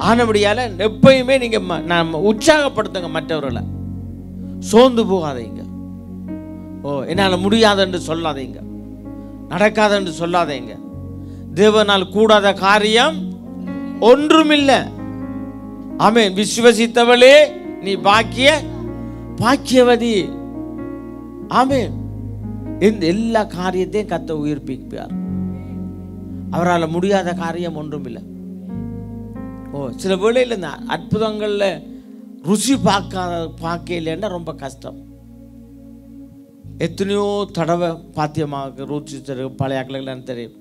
ஆனபடியால எப்பயுமே நீங்க நம்ம உற்சாகப்படுத்துங்க மற்றவர்களை, சோர்ந்து போகாதீங்க. என்னால் முடியாதுன்னு சொல்லாதீங்க, நடக்காதுன்னு சொல்லாதீங்க. தேவனால் கூடாத காரியம் ஒன்றுமில்லை. ஆமென். விசுவசித்தவளே நீ பாக்கியவதி. ஆமென். இந்த எல்லா காரியத்தையும் கர்த்தர் உயிர்ப்பிப்பார். அவரால் முடியாத காரியம் ஒன்றும் இல்லை. சில வேளையில் இந்த அற்புதங்கள்ல ருசி பார்க்கலன்னா ரொம்ப கஷ்டம். எத்தனையோ தடவை பாத்தியமாக ருச்சி பழைய ஆக்களுக்கு தெரியும்,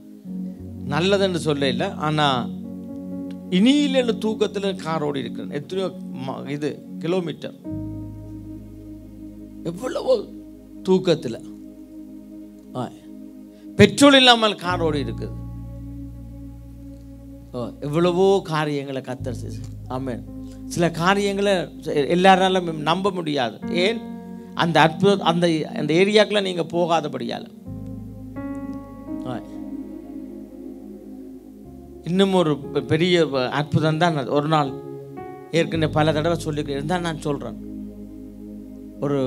நல்லதுன்னு சொல்ல இல்லை. ஆனால் இனியில தூக்கத்தில் கார் ஓடி இருக்கிறேன், எத்தனையோ இது கிலோமீட்டர், எவ்வளவோ தூக்கத்தில் பெட்ரோல் இல்லாமல் கார் ஓடி இருக்குது. எவ்வளவோ காரியங்களை கர்த்தர் செய்து. ஆமென். சில காரியங்களை எல்லாராலும் நம்ப முடியாது. ஏன்? அந்த அற்புதம் அந்த ஏரியாக்குள்ள நீங்கள் போகாதபடியால். இன்னும் ஒரு பெரிய அற்புதம் தான் அது. ஒரு நாள் ஏற்கனவே பல தடவை சொல்லிக்கிறேன் தான் நான் சொல்கிறேன். ஒரு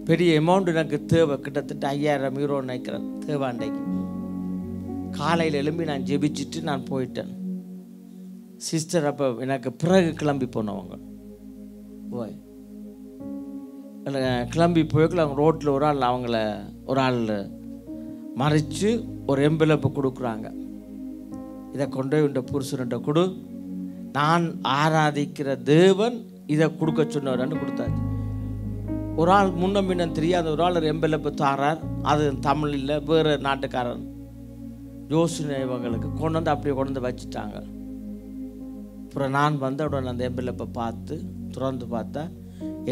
பெரிய அமௌண்ட் எனக்கு தேவை, கிட்டத்தட்ட 5000 யூரோ நினைக்கிறேன் தேவை. அன்றைக்கு காலையில் எழும்பி நான் ஜெபிச்சுட்டு நான் போயிட்டேன். சிஸ்டர் அப்போ எனக்கு பிறகு கிளம்பி போனவங்க போய் கிளம்பி போய்க்குள்ள அவங்க ரோட்டில் ஒரு ஆள் மறைச்சு ஒரு எம்பலப்பை கொடுக்குறாங்க. இதை கொண்டு இந்த புருஷன்கிட்ட கொடு, நான் ஆராதிக்கிற தேவன் இதை கொடுக்க சொன்னவர்னு கொடுத்தாச்சு. ஒரு ஆள் முன்ன பின்ன தெரியாத ஒரு ஆள் எம்பலப்பை தாரார். அது தமிழ் இல்லை, வேறு நாட்டுக்காரன். யோசனை இவங்களுக்கு கொண்டு வந்து அப்படியே கொண்டு வந்து வச்சுட்டாங்க. அப்புறம் நான் வந்து உடனே அந்த எம்பலப்பை பார்த்து திறந்து பார்த்தா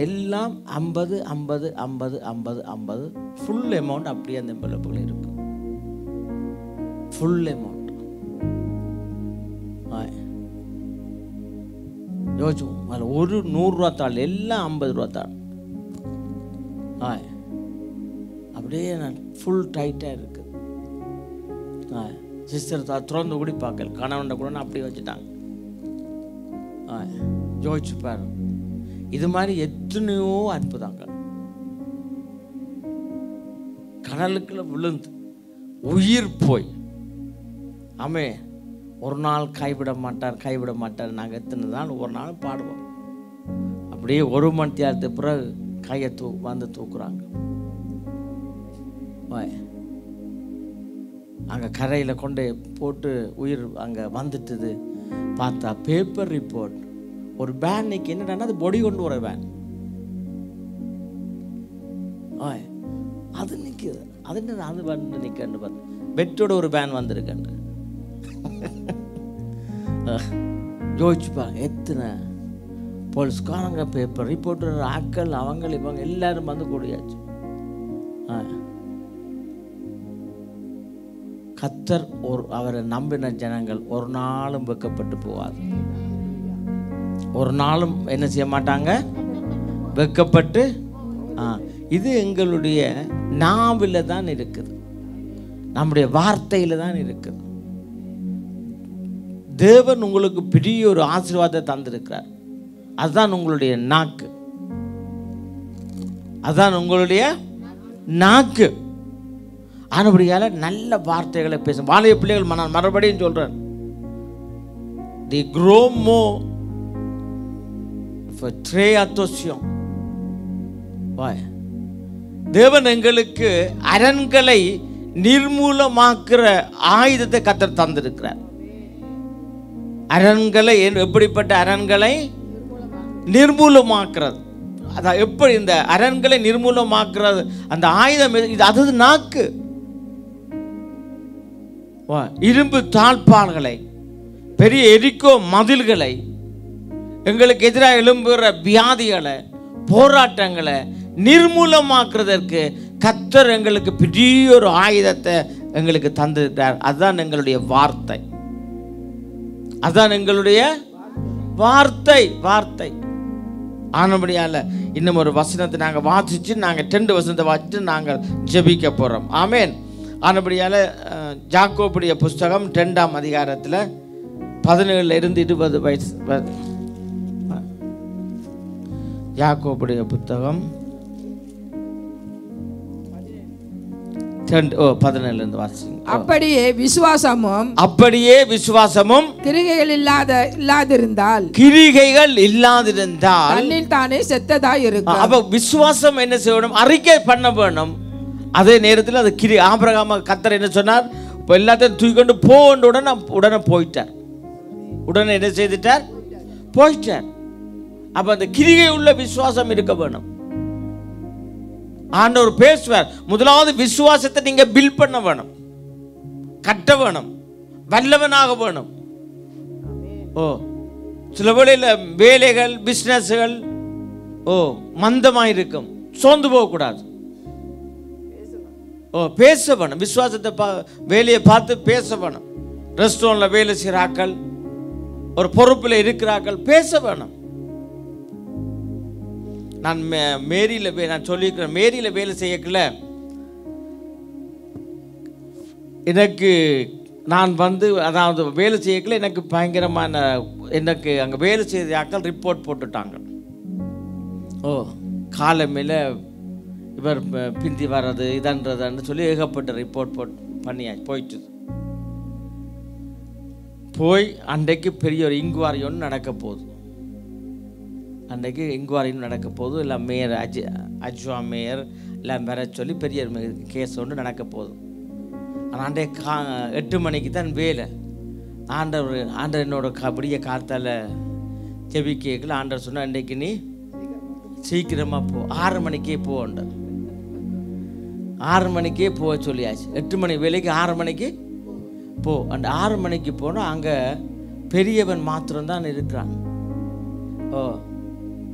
எல்லாம் 50 50 50 50 50 ஃபுல் அமௌண்ட் அப்படியே அந்த எம்பலப்புகள் இருக்கு. ஃபுல் அமௌண்ட் யோசிச்சு ஒரு 100 ரூபா தாள், எல்லாம் 50 ரூபா தாள். அப்படியே நான் ஃபுல் டைட்டாக இருக்குது. சிஸ்டர் திறந்து கூடி பார்க்கல, கணவன் கூட அப்படியே வச்சுட்டாங்க. யோசிச்சு பாரு, இது மாதிரி எத்தனையோ அற்புதங்கள். கடலுக்குள்ள விழுந்து உயிர் போய் ஆமே ஒரு நாள் கைவிட மாட்டார். நாங்கள் எத்தனை நாள் ஒரு நாள் பாடுவோம். அப்படியே 1 மணி நேரத்துக்கு பிறகு கையை வந்து தூக்குறாங்க. அங்கே கரையில் கொண்டு போட்டு உயிர் அங்கே வந்துட்டுது. பார்த்தா பேப்பர் ரிப்போர்ட், ஒரு வேன் நிற்க, என்னடான்னா அது பொடி கொண்டு வர வேன். அது நிற்குது. அது என்ன அது வந்து நிற்கன்னு பார்த்து பெட்டோட ஒரு வேன் வந்திருக்கேன். யோசிச்சுப்பா, எத்தனை போலீஸ்காரங்க, பேப்பர் ரிப்போர்ட்டர், ஆக்கள், இவங்க எல்லாரும் வந்து கூடியாச்சு. கர்த்தர் அவரை நம்பின ஜனங்கள் ஒரு நாளும் வெட்கப்பட்டு போகாது. ஒரு நாளும் என்ன செய்ய மாட்டாங்க, வெட்கப்பட்டு. இது எங்களுடைய நாவில் தான் இருக்குது, நம்முடைய வார்த்தையில் தான் இருக்குது. தேவன் உங்களுக்கு பெரிய ஒரு ஆசீர்வாதத்தை தந்திருக்கிறார். அதுதான் உங்களுடைய நாக்கு, அதுதான் உங்களுடைய நாக்கு. ஆனபடியால நல்ல வார்த்தைகளை பேசும் வாலிய பிள்ளைகள். நான் மறுபடியும் சொல்றேன், தி குரோமோ தேவன் எங்களுக்கு அரண்களை நிர்மூலமாக்குற ஆயுதத்தை கர்த்தர் தந்திருக்கிறார். அரண்களை, எப்படிப்பட்ட அரண்களை நிர்மூலமாக்குறது, அதான் எப்படி இந்த அரண்களை நிர்மூலமாக்குறது, அந்த ஆயுதம் இது, அது நாக்கு. இரும்பு தாழ்பால்களை, பெரிய எரிக்கோ மதில்களை, எங்களுக்கு எதிராக எழும்புகிற வியாதிகளை, போராட்டங்களை நிர்மூலமாக்குறதற்கு கர்த்தர் எங்களுக்கு பெரிய ஒரு ஆயுதத்தை எங்களுக்கு தந்திருக்கிறார். அதுதான் எங்களுடைய வார்த்தை, அதுதான் எங்களுடைய வார்த்தை. ஆனபடியால் இன்னும் ஒரு வசனத்தை நாங்கள் வாசிச்சு, நாங்கள் 2 வசனத்தை வாசிச்சு நாங்கள் ஜெபிக்க போகிறோம். ஆமேன். ஆனபடியால் யாக்கோபுடைய புஸ்தகம் 2ஆம் அதிகாரத்தில் 17 இருந்து 20 வயசு. யாக்கோபுடைய புத்தகம் 17 இருந்து வாசிங்க. அப்படியே விசுவாசமும் கிரிகைகள் இல்லாதிருந்தால் தன்னில் தானே செத்ததாய் இருக்கும். அப்ப விசுவாசம் என்ன செய்யணும், அறிக்கை பண்ண வேணும். அதே நேரத்தில் அது ஆபிரகாம் கர்த்தர் என்ன சொன்னார், இப்போ எல்லாத்தையும் தூக்கிக்கொண்டு உடனே போயிட்டார். உடனே என்ன செய்துட்டார், போயிட்டார். அப்ப அந்த கிரிகை உள்ள விசுவாசம் இருக்க வேணும். ஆண்டவர் பேசுவார், முதலாவது விசுவாசத்தை நீங்க பில்ட் பண்ண வேணும், கட்ட வேணும், வல்லவனாக வேணும். சில வேளையில் வேலைகள், பிசினஸ்கள் மந்தமாயிருக்கும், சோர்ந்து போகக்கூடாது. பேச வேணும், விசுவாசத்தை வேலையை பார்த்து பேச வேணும். ரெஸ்டாரண்ட்ல வேலை செய்கிறார்கள், ஒரு பொறுப்பில் இருக்கிறார்கள், பேச வேணும். நான் நான் சொல்லியிருக்கிறேன், மேரியில் வேலை செய்யக்கல எனக்கு நான் வந்து அதாவது வேலை செய்யக்கல எனக்கு பயங்கரமான எனக்கு அங்கே வேலை செய்த ஆட்கள் ரிப்போர்ட் போட்டுட்டாங்க. ஓ காலமையில் இவர் பிந்தி வர்றது இதன்றதுன்னு சொல்லி ஏகப்பட்ட ரிப்போர்ட் பண்ணியாச்சு. போயிட்டு போய் அன்றைக்கு பெரிய ஒரு இன்குவாரி ஒன்று நடக்க போகுது. அன்றைக்கு இன்குவாரியும் நடக்க போகுது. இல்லை மேயர் அஜ்வா மேயர் எல்லாம் வர சொல்லி பெரிய கேஸ் ஒன்று நடக்க போகுது. ஆனால் அன்றைக்கு 8 மணிக்கு தான் வேலை. ஆண்டவர் என்னோட விடிய காத்தால் செவி கேட்கல. ஆண்டவர் சொன்னால் இன்றைக்கு நீ சீக்கிரமாக போ, 6 மணிக்கே போன்ற 6 மணிக்கே போக சொல்லியாச்சு. 8 மணி வேலைக்கு 6 மணிக்கு போ. அந்த 6 மணிக்கு போனால் அங்கே பெரியவன் மாத்திரம்தான் இருக்கிறான். ஓ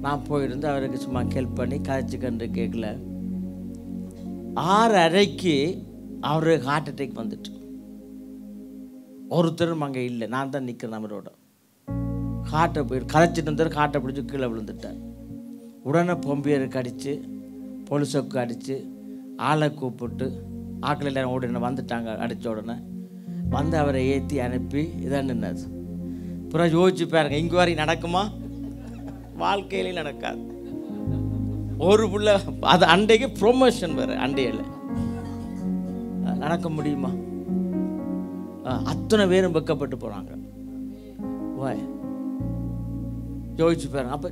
நான் போயிருந்து அவருக்கு சும்மா ஹெல்ப் பண்ணி கதைச்சிக்கன்று கேட்கல. 6:30க்கு அவருக்கு ஹார்ட் அட்டாக் வந்துட்டு. ஒருத்தரும் அங்கே இல்லை, நான் தான் நிற்கிறேன். அவரோட ஹார்ட்டை போய் கதைச்சிட்டு இருந்தார். ஹார்ட்டை பிடிச்சி கீழே விழுந்துட்டார். உடனே பொம்பியருக்கு அடித்து பொலிசோக்கு அடித்து ஆளை கூப்பிட்டு ஆக்கள் எல்லாம் உடனே வந்துட்டாங்க. அடித்த உடனே வந்து அவரை ஏற்றி அனுப்பி இதான் நின்னது. அப்புறம் யோசிச்சு பாருங்க, இன்குவாரி நடக்குமா? வாழ்க்கையிலே நடக்காது. ஒரு புள்ள அது அண்டைக்கு ப்ரொமோஷன் வேறு அண்டையில் நடக்க முடியுமா? அத்தனை பேரும் வெக்கப்பட்டு போகிறாங்க. யோசிச்சு பாருங்க. அப்போ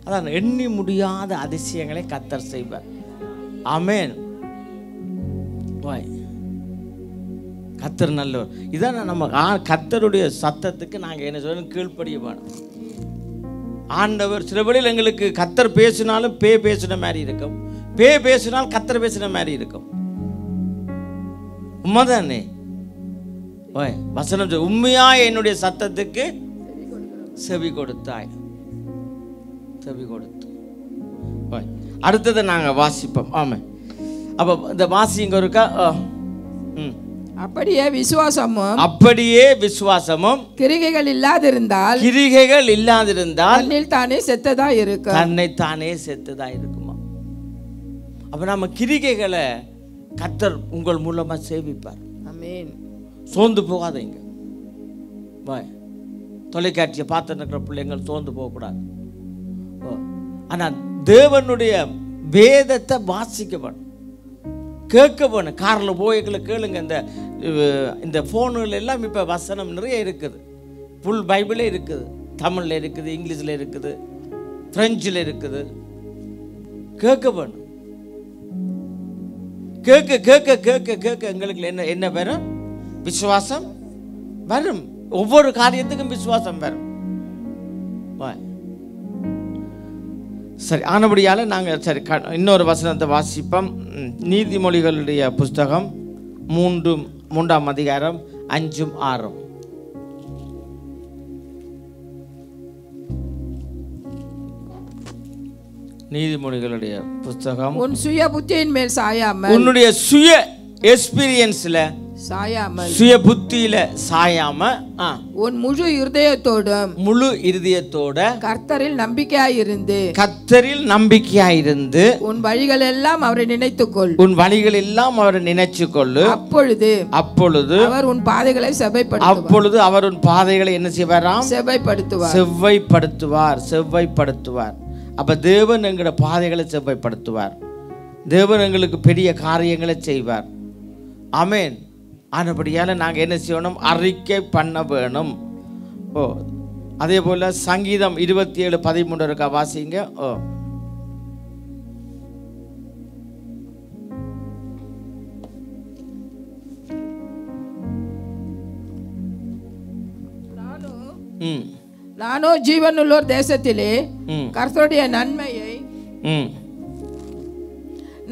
அதான் எண்ணி முடியாத அதிசயங்களை கர்த்தர் செய்வார். ஆமென். கர்த்தர் நல்லவர். இதான் நம்ம கர்த்தருடைய சத்தத்துக்கு நாங்கள் என்ன சொல்லணும்? கீழ்ப்படிய வேணும். ஆண்டவர் சில வேளையில் எங்களுக்கு கர்த்தர் பேசினாலும் பேசின மாதிரி இருக்கும், பேசினால் கர்த்தர் பேசின மாதிரி இருக்கும். உண்மைதானே? வசனம் உண்மையா என்னுடைய சத்தத்துக்கு செவி கொடுத்தாய். செவி கொடுத்து அடுத்ததை நாங்கள் வாசிப்போம். ஆமாம். அப்போ இந்த வாசிங்க இருக்கா? அப்படியே விசுவாசமும் கிரிகைகள் இல்லாதிருந்தால் தானே செத்ததா இருக்கும். தன்னை தானே செத்ததா இருக்குமா? அப்ப நம்ம கிரிகைகளை கர்த்தர் உங்கள் மூலமா சேவிப்பார். ஆமென். சோர்ந்து போகாதீங்க. தொலைக்காட்சியை பார்த்து இருக்கிற பிள்ளைங்கள் சோர்ந்து போகக்கூடாது. ஆனா தேவனுடைய வேதத்தை வாசிக்க வேணும், கேட்க வேணும். காரில் போய்களை கேளுங்க. இந்த ஃபோனுகள் எல்லாம் இப்போ வசனம் நிறைய இருக்குது. ஃபுல் பைபிளே இருக்குது. தமிழில் இருக்குது, இங்கிலீஷில் இருக்குது, ஃப்ரெஞ்சில் இருக்குது. கேட்க வேணும். கேட்க கேட்க கேட்க கேட்க எங்களுக்கு என்ன வரும்? விசுவாசம் வரும். ஒவ்வொரு காரியத்துக்கும் விசுவாசம் வரும். சரி, ஆனபடியால் நாங்கள் சரி இன்னொரு வசனத்தை வாசிப்போம். நீதிமொழிகளுடைய புஸ்தகம் 3ஆம் அதிகாரம் 5, 6. நீதிமொழிகளுடைய புஸ்தகம். உன் சுய புத்தியின் மேல் சாயாமல், உன்னுடைய சுய எக்ஸ்பீரியன்ஸ்ல சாயாமல், சுய புத்தியில சாயாம, உன் முழு இருதயத்தோட கர்த்தரில் நம்பிக்கையாயிருந்து உன் வழிகள் எல்லாம் அவரை நினைத்துக்கொள். அப்பொழுது அவர் உன் பாதைகளை என்ன செய்வாராம்? செவ்வாய்ப்படுத்துவார். அப்ப தேவன் எங்களோட பாதைகளை செவ்வாய்ப்படுத்துவார். தேவன் எங்களுக்கு பெரிய காரியங்களை செய்வார். ஆமென். ஆனபடியால் நாங்கள் என்ன செய்யணும்? அறிக்கை பண்ண வேணும். அதே போல் சங்கீதம் 27:13 இருக்கா? வாசிங்க. நானோ ஜீவனுள்ளோர் தேசத்திலே கர்த்தருடைய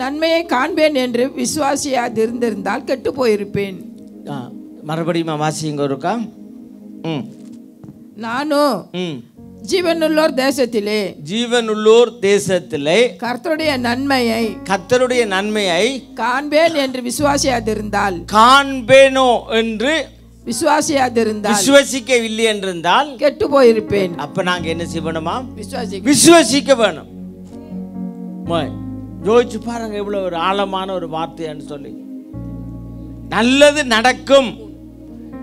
நன்மையை காண்பேன் என்று விசுவாசியாதிருந்திருந்தால் கெட்டு போயிருப்பேன். மறுபடியும் வாசிங்க இருக்கா? நானும் ஜீவனுள்ளோர் தேசத்திலே கர்த்தருடைய நன்மையை காண்பேன் என்று விசுவாசியாதிருந்தால், காண்பேனோ என்று விசுவாசிக்கவில்லை என்றிருந்தால் கெட்டு போயிருப்பேன். அப்ப நாங்க என்ன செய்யணுமா? விசுவாசிக்க வேணும். யோசிச்சு பாருங்க, எவ்வளவு ஒரு ஆழமான ஒரு வார்த்தைன்னு சொல்லி. நல்லது நடக்கும்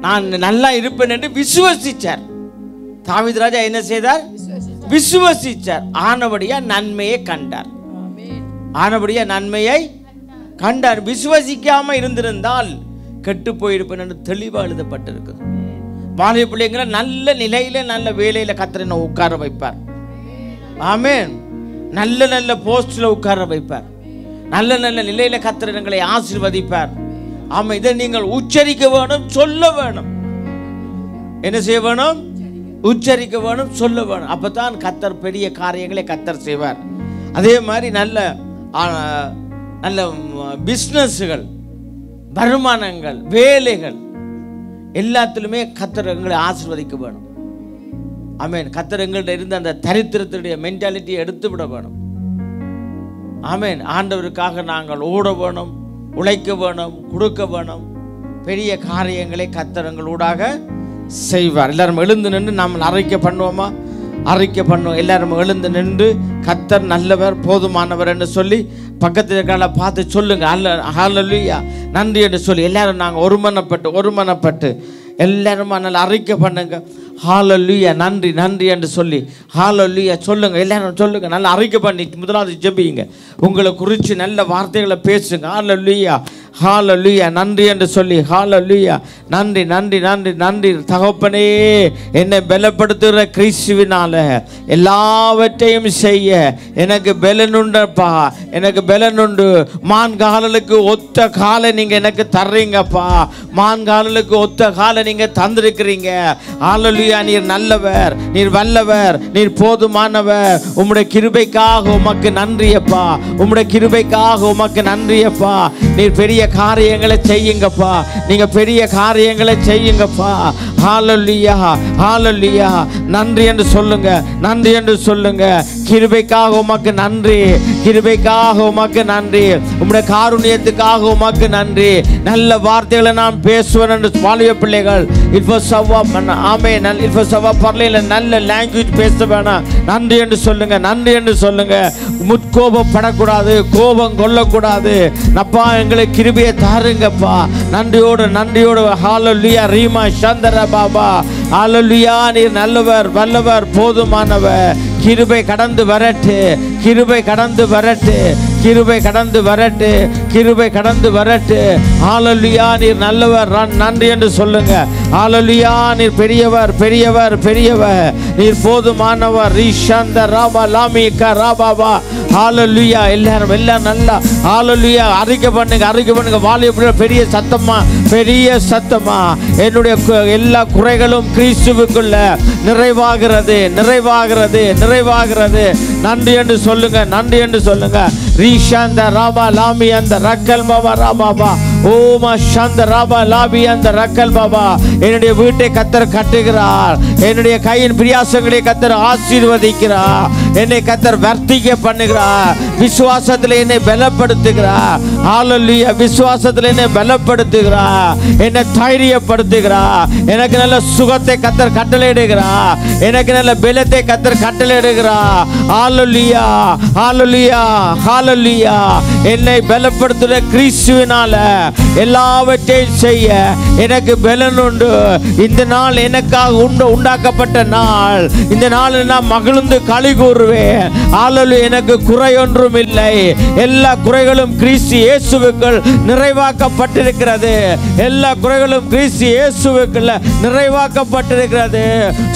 நான் நல்லா இருப்பேன் என்று விசுவசிச்சார். தாவீது ராஜா என்ன செய்தார்? விசுவசிச்சார். ஆனபடியா நன்மையை கண்டார். ஆனபடியா நன்மையை கண்டார். விசுவசிக்காம இருந்திருந்தால் கெட்டு போயிருப்பேன் என்று தெளிவாக எழுதப்பட்டிருக்குது. வாலிப பிள்ளைங்களை நல்ல நிலையில நல்ல வேலையில கர்த்தர் உட்கார வைப்பார். ஆமென். நல்ல நல்ல போஸ்ட்ல உட்கார வைப்பார். நல்ல நல்ல நிலையில கர்த்தர் எங்களை ஆசீர்வதிப்பார். ஆமா, இதை நீங்கள் உச்சரிக்க வேணும், சொல்ல வேணும். என்ன செய்ய வேணும்? உச்சரிக்க வேணும், சொல்ல வேணும். அப்பதான் கர்த்தர் பெரிய காரியங்களை கர்த்தர் செய்வார். அதே மாதிரி நல்ல நல்ல பிஸ்னஸ்கள், வருமானங்கள், வேலைகள் எல்லாத்திலுமே கர்த்தர் எங்களை ஆசீர்வதிக்க வேணும். ஆமென். கர்த்தர் எங்கள்கிட்ட இருந்த அந்த தரித்திரத்துடைய மென்டாலிட்டியை எடுத்து விட வேணும். ஆமென். ஆண்டவருக்காக நாங்கள் ஓட வேணும், உழைக்க வேணும், கொடுக்க வேணும். பெரிய காரியங்களை கர்த்தர் எங்களூடாக செய்வார். எல்லாரும் எழுந்து நின்று நாம் அறிக்கை பண்ணுவோமா? அறிக்கை பண்ணுவோம். எல்லாரும் எழுந்து நின்று கர்த்தர் நல்லவர், போதுமானவர் என்று சொல்லி பக்கத்தில் இருக்கிற பார்த்து சொல்லுங்க. ஹல்லேலூயா, நன்றி என்று சொல்லி எல்லாரும் நாங்கள் ஒருமனப்பட்டு எல்லாரும் நல்ல அறிக்கை பண்ணுங்க. ஹல்லேலூயா, நன்றி நன்றி என்று சொல்லி ஹல்லேலூயா சொல்லுங்க. எல்லாரும் சொல்லுங்க. நல்ல அறிக்கை பண்ணி முதலாவது ஜெபிங்க. உங்களை குறித்து நல்ல வார்த்தைகளை பேசுங்க. ஹல்லேலூயா, ஹல்லேலூயா, நன்றி என்று சொல்லி ஹல்லேலூயா, நன்றி நன்றி நன்றி நன்றி தகப்பனே, என்னை பலப்படுத்துகிற கிறிஸ்துவினால எல்லாவற்றையும் செய்ய எனக்கு பலனுண்டப்பா, எனக்கு பலனுண்டு. மான்காலுக்கு ஒத்த காலை நீங்க எனக்கு தர்றீங்கப்பா. மான்காலுக்கு ஒத்த காலை நீங்க தந்திருக்கிறீங்க. ஹல்லேலூயா, நீர் நல்லவர், நீர் வல்லவர், நீர் போதுமானவர். உம்முடைய கிருபைக்காக உமக்கு நன்றியப்பா. உம்முடைய கிருபைக்காக உமக்கு நன்றியப்பா. நீர் பெரிய காரியங்களை செய்யுங்கப்பா. நீங்க பெரிய காரியங்களை செய்யுங்கப்பா. ஹல்லேலூயா, ஹல்லேலூயா, நன்றி என்று சொல்லுங்க, நன்றி என்று சொல்லுங்க. கிருபைக்காக உமக்கு நன்றி, கிருபைக்காக உமக்கு நன்றி, உம்முடைய காருண்யத்துக்காக உமக்கு நன்றி. நல்ல வார்த்தைகளை நாம் பேசுவேன் என்று வாலிப பிள்ளைகள் பரலையில நல்ல லாங்குவேஜ் பேச வேணாம். நன்றி என்று சொல்லுங்க, நன்றி என்று சொல்லுங்க. முற்கோபப்படக்கூடாது, கோபம் கொள்ளக்கூடாது. அப்பா எங்களுக்கு கிருபையை தாருங்கப்பா. நன்றியோடு நன்றியோடு ஹல்லேலூயா, ரீமா சந்தர பாபா, ஹல்லேலூயா, நீர் நல்லவர், வல்லவர், போதுமானவர். கிருபை கடந்து வரட்டு, கிருபை கடந்து வரட்டு, கிருபை கடந்து வரட்டு, கிருபை கடந்து வரட்டு. ஹல்லேலூயா, நீர் நல்லவர், நன்றி என்று சொல்லுங்க. ஹல்லேலூயா, நீர் பெரியவர், பெரியவர், பெரியவர், நீர் போதுமானவர். ரிஷந்த ராபா லாமிகா ராபாபா. ஹல்லேலூயா, எல்லாரும் எல்லாம் நல்லா ஹல்லேலூயா அறிக்கை பண்ணுங்க, அறிக்கை பண்ணுங்க. வாலிப பெரிய சத்தமா, பெரிய சத்தமா, என்னுடைய எல்லா குறைகளும் கிறிஸ்துவுக்குள்ள நிறைவாகிறது, நிறைவாகிறது, நிறைவாகிறது. நன்றி என்று சொல்லுங்க, நன்றி என்று சொல்லுங்க. ரீஷாந்த ராபா லாமி அந்த ரக்கல் பாபா ராபாபா, ஓமா சாந்த ராபா லாபி அந்த ரக்கல் பாபா. என்னுடைய வீட்டை கர்த்தர் கட்டுகிறார். என்னுடைய கையின் பிரியாசங்களை கர்த்தர் ஆசீர்வதிக்கிறார். என்னை கர்த்தர் வர்த்திக்க பண்ணுகிறார். விசுவாசத்தில் என்னை பலப்படுத்துகிறார். ஹல்லேலூயா, விசுவாசத்தில் என்னை பலப்படுத்துகிறார், என்னை தைரியப்படுத்துகிறார். எனக்கு நல்ல சுகத்தை கர்த்தர் கட்டளையிடுகிறார். எனக்கு நல்ல பலத்தை கர்த்தர் கட்டளையிடுகிறார். ஹல்லேலூயா, ஹல்லேலூயா, ஹல்லேலூயா. என்னை பலப்படுத்துகிற கிறிஸ்துவினால எல்லாவற்றையும் செய்ய எனக்கு பலன் உண்டு. இந்த நாள் எனக்காக உண்டாக்கப்பட்ட நாள். இந்த நாளில் நான் மகிழ்ந்து களி கூறுவேன். ஹல்லேலூயா, எனக்கு குறை ஒன்றும் இல்லை. எல்லா குறைகளும் கிறிஸ்து இயேசுவுக்குள் நிறைவாக்கப்பட்டிருக்கிறது. எல்லா குறைகளும் கிறிஸ்து இயேசுவுக்குள் நிறைவாக்கப்பட்டிருக்கிறது.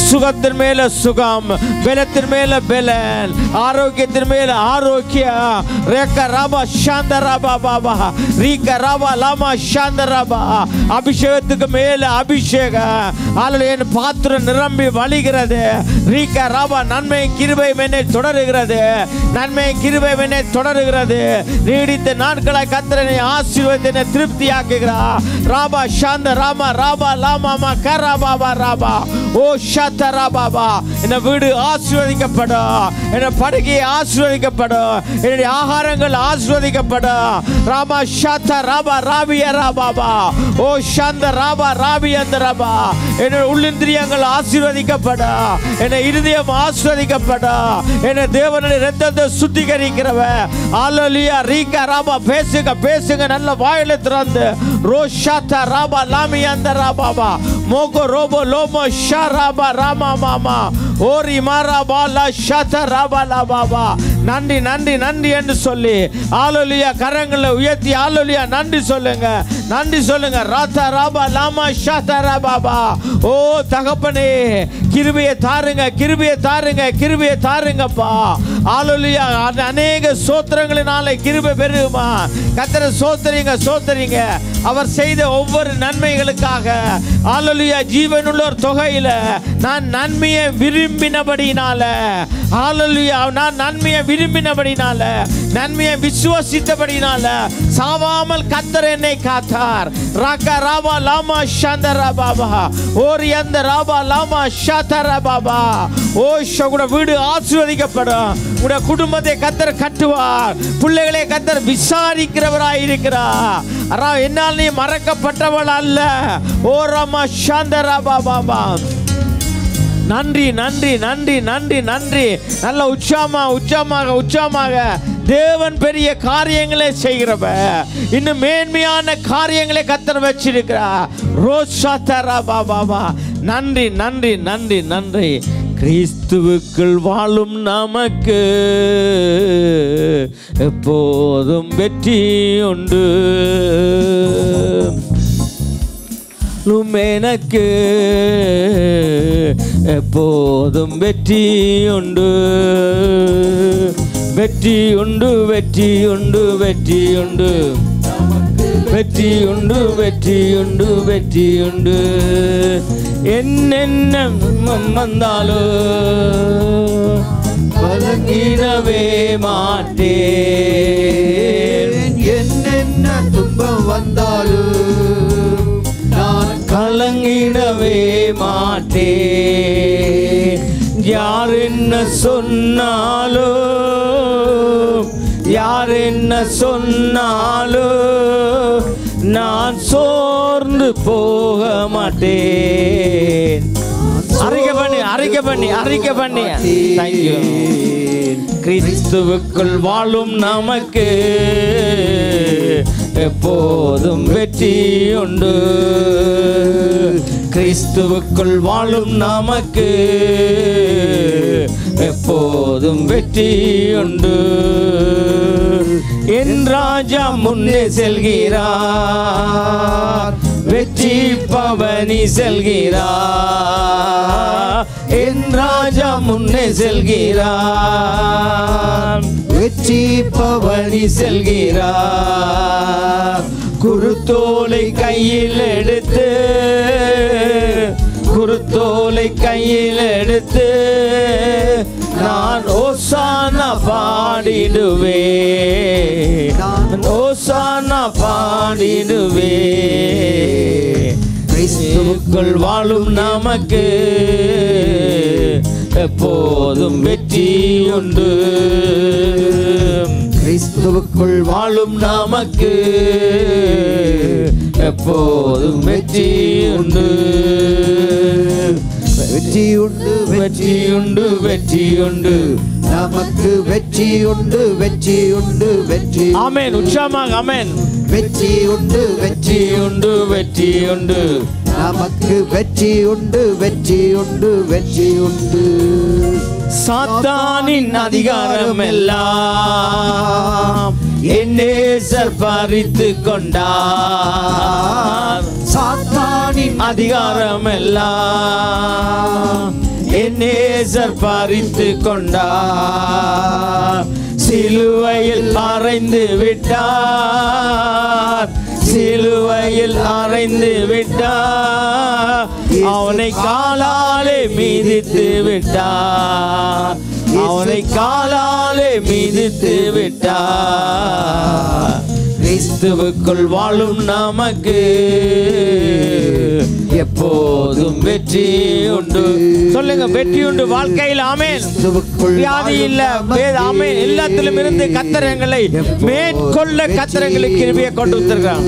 சுகத்தின் மேல சுகம், பலத்தின் மேல பலன், ஆரோக்கியத்தின் மேல ஆரோக்கியம். ரேக ராபா சாந்த ராபா பாபா, ரீக ராபா லாமா சாந்த ராபா. அபிஷேகத்துக்கு மேல அபிஷேகம். ஹல்லேலூயா, என் பாத்திரம் நிரம்பி வழிகிறது. ரீக ராபா, நன்மை கிருபை என்னை தொடருகிறது, நன்மை கிருபை என்னை தொடருகிறது. நீடித்த நாட்களாய் கர்த்தர் என்னை ஆசீர்வதித்து என்னை திருப்தியாக்குகிறார். ராபா சாந்த ராமா ராபா லாமா கரா பாபா ராபா. ஓ ஷாத்த ராபாபா, என் வீடு ஆசீர்வதிக்கப்படும், என் படுகை ஆசீர்வதிக்கப்படும், என்னுடைய ஆகாரங்கள் ஆசீர்வதிக்கப்படும். ராமா ஷாத்த ராபா ராபிய ராபாபா. ஓ சாந்த ராபா ராபி அந்த ராபா. என்னுடைய உள்ளிந்திரியங்கள் ஆசீர்வதிக்கப்படும், என் இருதயம் ஆசீர்வதிக்கப்படும். என் தேவனுடைய இரத்தத்தை சுத்திகரிக்கிறவன். ஹல்லேலூயா, ரீகா ராபா. பேசுங்க, பேசுங்க, நல்ல வாயில திறந்து. ரோஷாத்த ராபா லாமி அந்த ராபாபா. மோகோ ரோபோ லோமோ ஷராபா ராமா மாமா ஓரி மாரா பாலா ஷத ராபாலா பாபா. நன்றி நன்றி நன்றி என்று சொல்லி ஹல்லேலூயா கரங்களை உயர்த்தி ஹல்லேலூயா நன்றி சொல்லுங்க, நன்றி சொல்லுங்க. ராதா ராபா லாமா ஷத ராபாபா. ஓ தகப்பனே, கிருபையை தாருங்க, கிருபையை தாருங்க, கிருபையை தாருங்கப்பா. ஹல்லேலூயா. அநேக சோத்திரங்களினாலே கிருபை பெருகுமா. கர்த்தரை சோத்திரிங்க, சோத்திரிங்க. அவர் செய்த ஒவ்வொரு நன்மைகளுக்காக ஹல்லேலூயா. ஜீவனுள்ளோர் தொகையில நான் நன்மையை விரும்பினபடினால ஹல்லேலூயா, நான் நன்மையை விரும்பினபடினால, நன்மையை விசுவாசித்தபடினால சாவாமல் கர்த்தர் என்னை காத்தார். ராகா ராபா லாமா ஷந்தரா பாபா ஓரி அந்த ராபா லாமா ஷதரா பாபா. ஓ கூட வீடு ஆசீர்வதிக்கப்படும். உடைய குடும்பத்தை கர்த்தர் கட்டுவார். பிள்ளைகளை கர்த்தர் விசாரிக்கிறவராய் இருக்கிறார். என்னால் நீ மறக்கப்பட்டவள் அல்ல. ஓ ராமா ஷந்தரா பாபா. நன்றி நன்றி நன்றி நன்றி நன்றி. நல்ல உற்சாகமாக உற்சாகமாக உற்சாகமாக. தேவன் பெரிய காரியங்களை செய்கிறவ, இன்னும் மேன்மையான காரியங்களை கர்த்தர் வச்சிருக்கிறார். ரோஷா தரா பாபா. நன்றி நன்றி நன்றி நன்றி. கிறிஸ்துவுக்குள் வாழும் நமக்கு எப்போதும் வெற்றி உண்டு. எனக்கு எப்போதும் வெற்றி உண்டு, வெற்றி உண்டு, வெற்றி உண்டு, வெற்றி உண்டு, வெற்றி உண்டு, வெற்றி உண்டு, வெற்றி உண்டு. என்னென்ன வந்தாலும் கலங்கிடவே மாட்டேன். என்னென்ன துன்பம் வந்தாலும் நான் கலங்கிடவே மாட்டேன். யார் என்ன சொன்னாலும், யார் என்ன சொன்னாலும் நான் சோர்ந்து போக மாட்டேன். அறிக்கை பண்ணி அறிக்கை பண்ணி அறிக்கை பண்ணி. தேங்க்யூ. கிறிஸ்துவுக்குள் வாழும் நமக்கு எப்போதும் வெற்றி உண்டு. கிறிஸ்துவுக்குள் வாழும் நமக்கு எப்போதும் வெற்றி உண்டு. என் ராஜா முன்னே செல்கிறார், வெற்றி பவனி செல்கிறார். என் ராஜா முன்னே செல்கிறார், வெற்றி பவனி செல்கிறார். குருத்தோலை கையில் எடுத்து, குருத்தோலை கையில் எடுத்து நான் ஓசானா பாடிடுவேன், நான் ஓசானா பாடிடுவேன். கிறிஸ்துவுக்குள் வாழும் நமக்கு எப்போதும் வெற்றி உண்டு. கிறிஸ்துவுக்குள் வாழும் நமக்கு எப்போதும் வெற்றி உண்டு. வெற்றி உண்டு, வெற்றி உண்டு, வெற்றி உண்டு, நமக்கு வெற்றி உண்டு, வெற்றி உண்டு, வெற்றி. ஆமென். உற்சாகமாக ஆமென். வெற்றி உண்டு, வெற்றி உண்டு, வெற்றி உண்டு, நமக்கு வெற்றி உண்டு, வெற்றி உண்டு, வெற்றி உண்டு. சாத்தானின் அதிகாரம் எல்லாம் என் நேசர் பறித்து கொண்டார். சாத்தானின் அதிகாரம் எல்லாம் என் நேசர் பறித்து கொண்டார். சிலுவையில் அறைந்து விட்டார், சிலுவையில் அறைந்து விட்டார். அவனை காலாலே மீதித்து விட்டார், அவனை காலாலே மீதித்து விட்டார். கிறிஸ்துவுக்குள் வாழும் நமக்கு எப்போதும் வெற்றி உண்டு. சொல்லுங்க, வெற்றி உண்டு வாழ்க்கையில். ஆமென். வியாதி இல்ல, ஆமென். எல்லாத்திலும் இருந்து கர்த்தர் எங்களை மேற்கொள்ள கர்த்தர் எங்களுக்கு கிருபையை கொண்டு வந்திருக்கிறார்.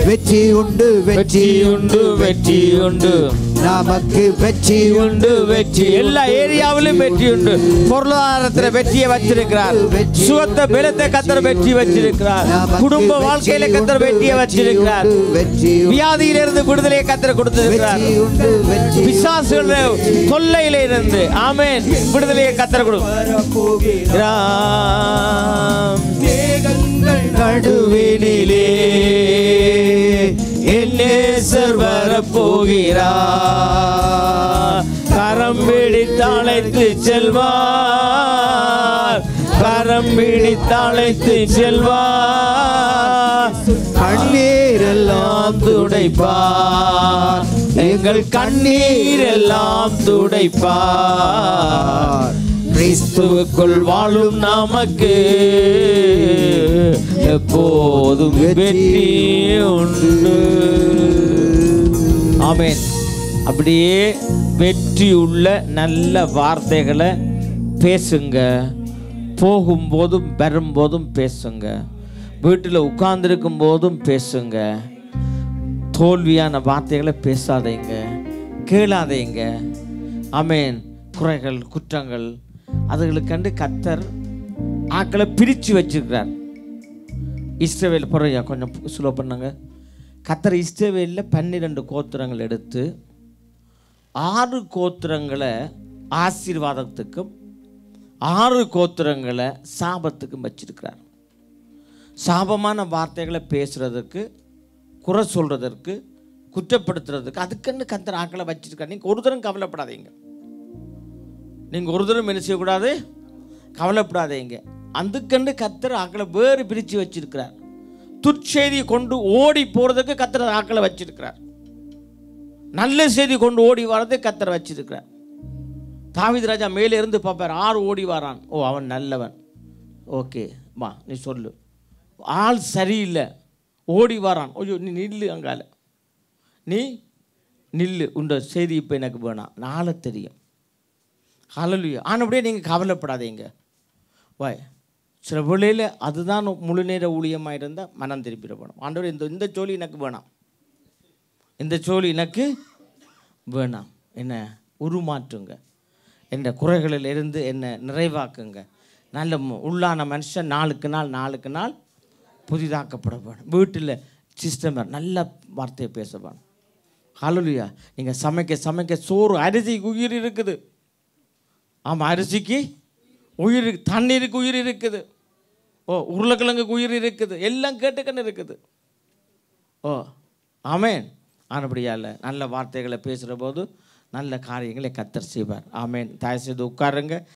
வெற்றி உண்டு, வெற்றி உண்டு, வெற்றி உண்டு, நமக்கு வெற்றி உண்டு. வெற்றி எல்லா ஏரியாவிலும் வெற்றி உண்டு. பொருளாதாரத்தில் வெற்றியை வச்சிருக்கிறார். சுகத்தை பலத்தை கத்தர் வெற்றி வச்சிருக்கிறார். குடும்ப வாழ்க்கையில கத்தர் வெற்றியை வச்சிருக்கிறார். வியாதியிலிருந்து விடுதலையை கத்தர் கொடுத்திருக்கிறார். பிசாசுகள தொல்லையில இருந்து ஆமென் விடுதலையை கத்தர் கொடுக்கிறார். நடுவினிலே என் நேசர் வரப்போகிறார். கரம் பிடித்து அழைத்து செல்வார். கரம் பிடித்து அழைத்து செல்வார். கண்ணீரெல்லாம் துடைப்பார். எங்கள் கண்ணீரெல்லாம் துடைப்பார். கிறிஸ்துவுக்குள் வாழும் நமக்கு எப்போதும் வெற்றி உண்டு. ஆமென். அப்படியே வெற்றி உள்ள நல்ல வார்த்தைகளை பேசுங்க. போகும்போதும் வரும்போதும் பேசுங்க. வீட்டில் உட்கார்ந்துருக்கும் போதும் பேசுங்க. தோல்வியான வார்த்தைகளை பேசாதீங்க, கேளாதீங்க. ஆமென். குறைகள் குற்றங்கள் அதுகளுக்கு கண்டு கத்தர் ஆக்களை பிரித்து வச்சிருக்கிறார். இஸ்ரவேல் பொறையா கொஞ்சம் ஸ்லோ பண்ணுங்க. கத்தர் இஸ்ரவேலில் 12 கோத்திரங்கள் எடுத்து 6 கோத்திரங்களை ஆசீர்வாதத்துக்கும் 6 கோத்திரங்களை சாபத்துக்கும் வச்சிருக்கிறார். சாபமான வார்த்தைகளை பேசுறதுக்கு, குறை சொல்றதற்கு, குற்றப்படுத்துறதுக்கு அதுக்குன்னு கத்தர் ஆக்களை வச்சிருக்கார். நீங்கள் ஒரு தரம் கவலைப்படாதீங்க. நீங்கள் ஒரு தரம் என்ன செய்யக்கூடாது, கவலைப்படாதீங்க. அதுக்கண்டு கத்தர் ஆக்களை வேறு பிரித்து வச்சிருக்கிறார். துர்ச்செய்தி கொண்டு ஓடி போகிறதுக்கு கத்தர் ஆக்களை வச்சிருக்கிறார். நல்ல செய்தி கொண்டு ஓடி வர்றதுக்கு கத்தர் வச்சிருக்கிறார். தாவீது ராஜா மேலே இருந்து பார்ப்பார். 6 ஓடி வரான். ஓ, அவன் நல்லவன். ஓகே மா, நீ சொல்லு. ஆள் சரியில்லை, ஓடி வரான். ஐயோ, நீ நில்லு, அங்கால நீ நில்லு, உண்ட செய்தி இப்போ எனக்கு வேணாம், நாளை தெரியும். ஹல்லேலூயா. ஆனபடியே நீங்கள் கவலைப்படாதீங்க. வாய் சில வேளையில் அதுதான் முழு நேர ஊழியமாக இருந்தால் மனம் திருப்பிட வேணும். ஆண்டவர் இந்த ஜோலி எனக்கு வேணாம், இந்த ஜோலி எனக்கு வேணாம், என்ன உருமாற்றுங்க, என்ற குறைகளில் இருந்து என்னை நிறைவாக்குங்க. நல்ல உள்ளான மனுஷன் நாளுக்கு நாள் புதிதாக்கப்பட வேணும். வீட்டில் சிஸ்டமர் நல்ல வார்த்தையை பேச வேணும். ஹல்லேலூயா. நீங்கள் சமைக்க சோறு, அரிசிக்கு உயிர் இருக்குது. ஆமாம், அரிசிக்கு உயிர், தண்ணீருக்கு உயிர் இருக்குது. ஓ, உருளைக்கிழங்குக்கு உயிர் இருக்குது. எல்லாம் கேட்டுக்கன்னு இருக்குது. ஓ ஆமேன். ஆனபடியால் நல்ல வார்த்தைகளை பேசுகிற போது நல்ல காரியங்களை கத்தர் செய்வார். ஆமேன். தயவு செய்து உட்காருங்க.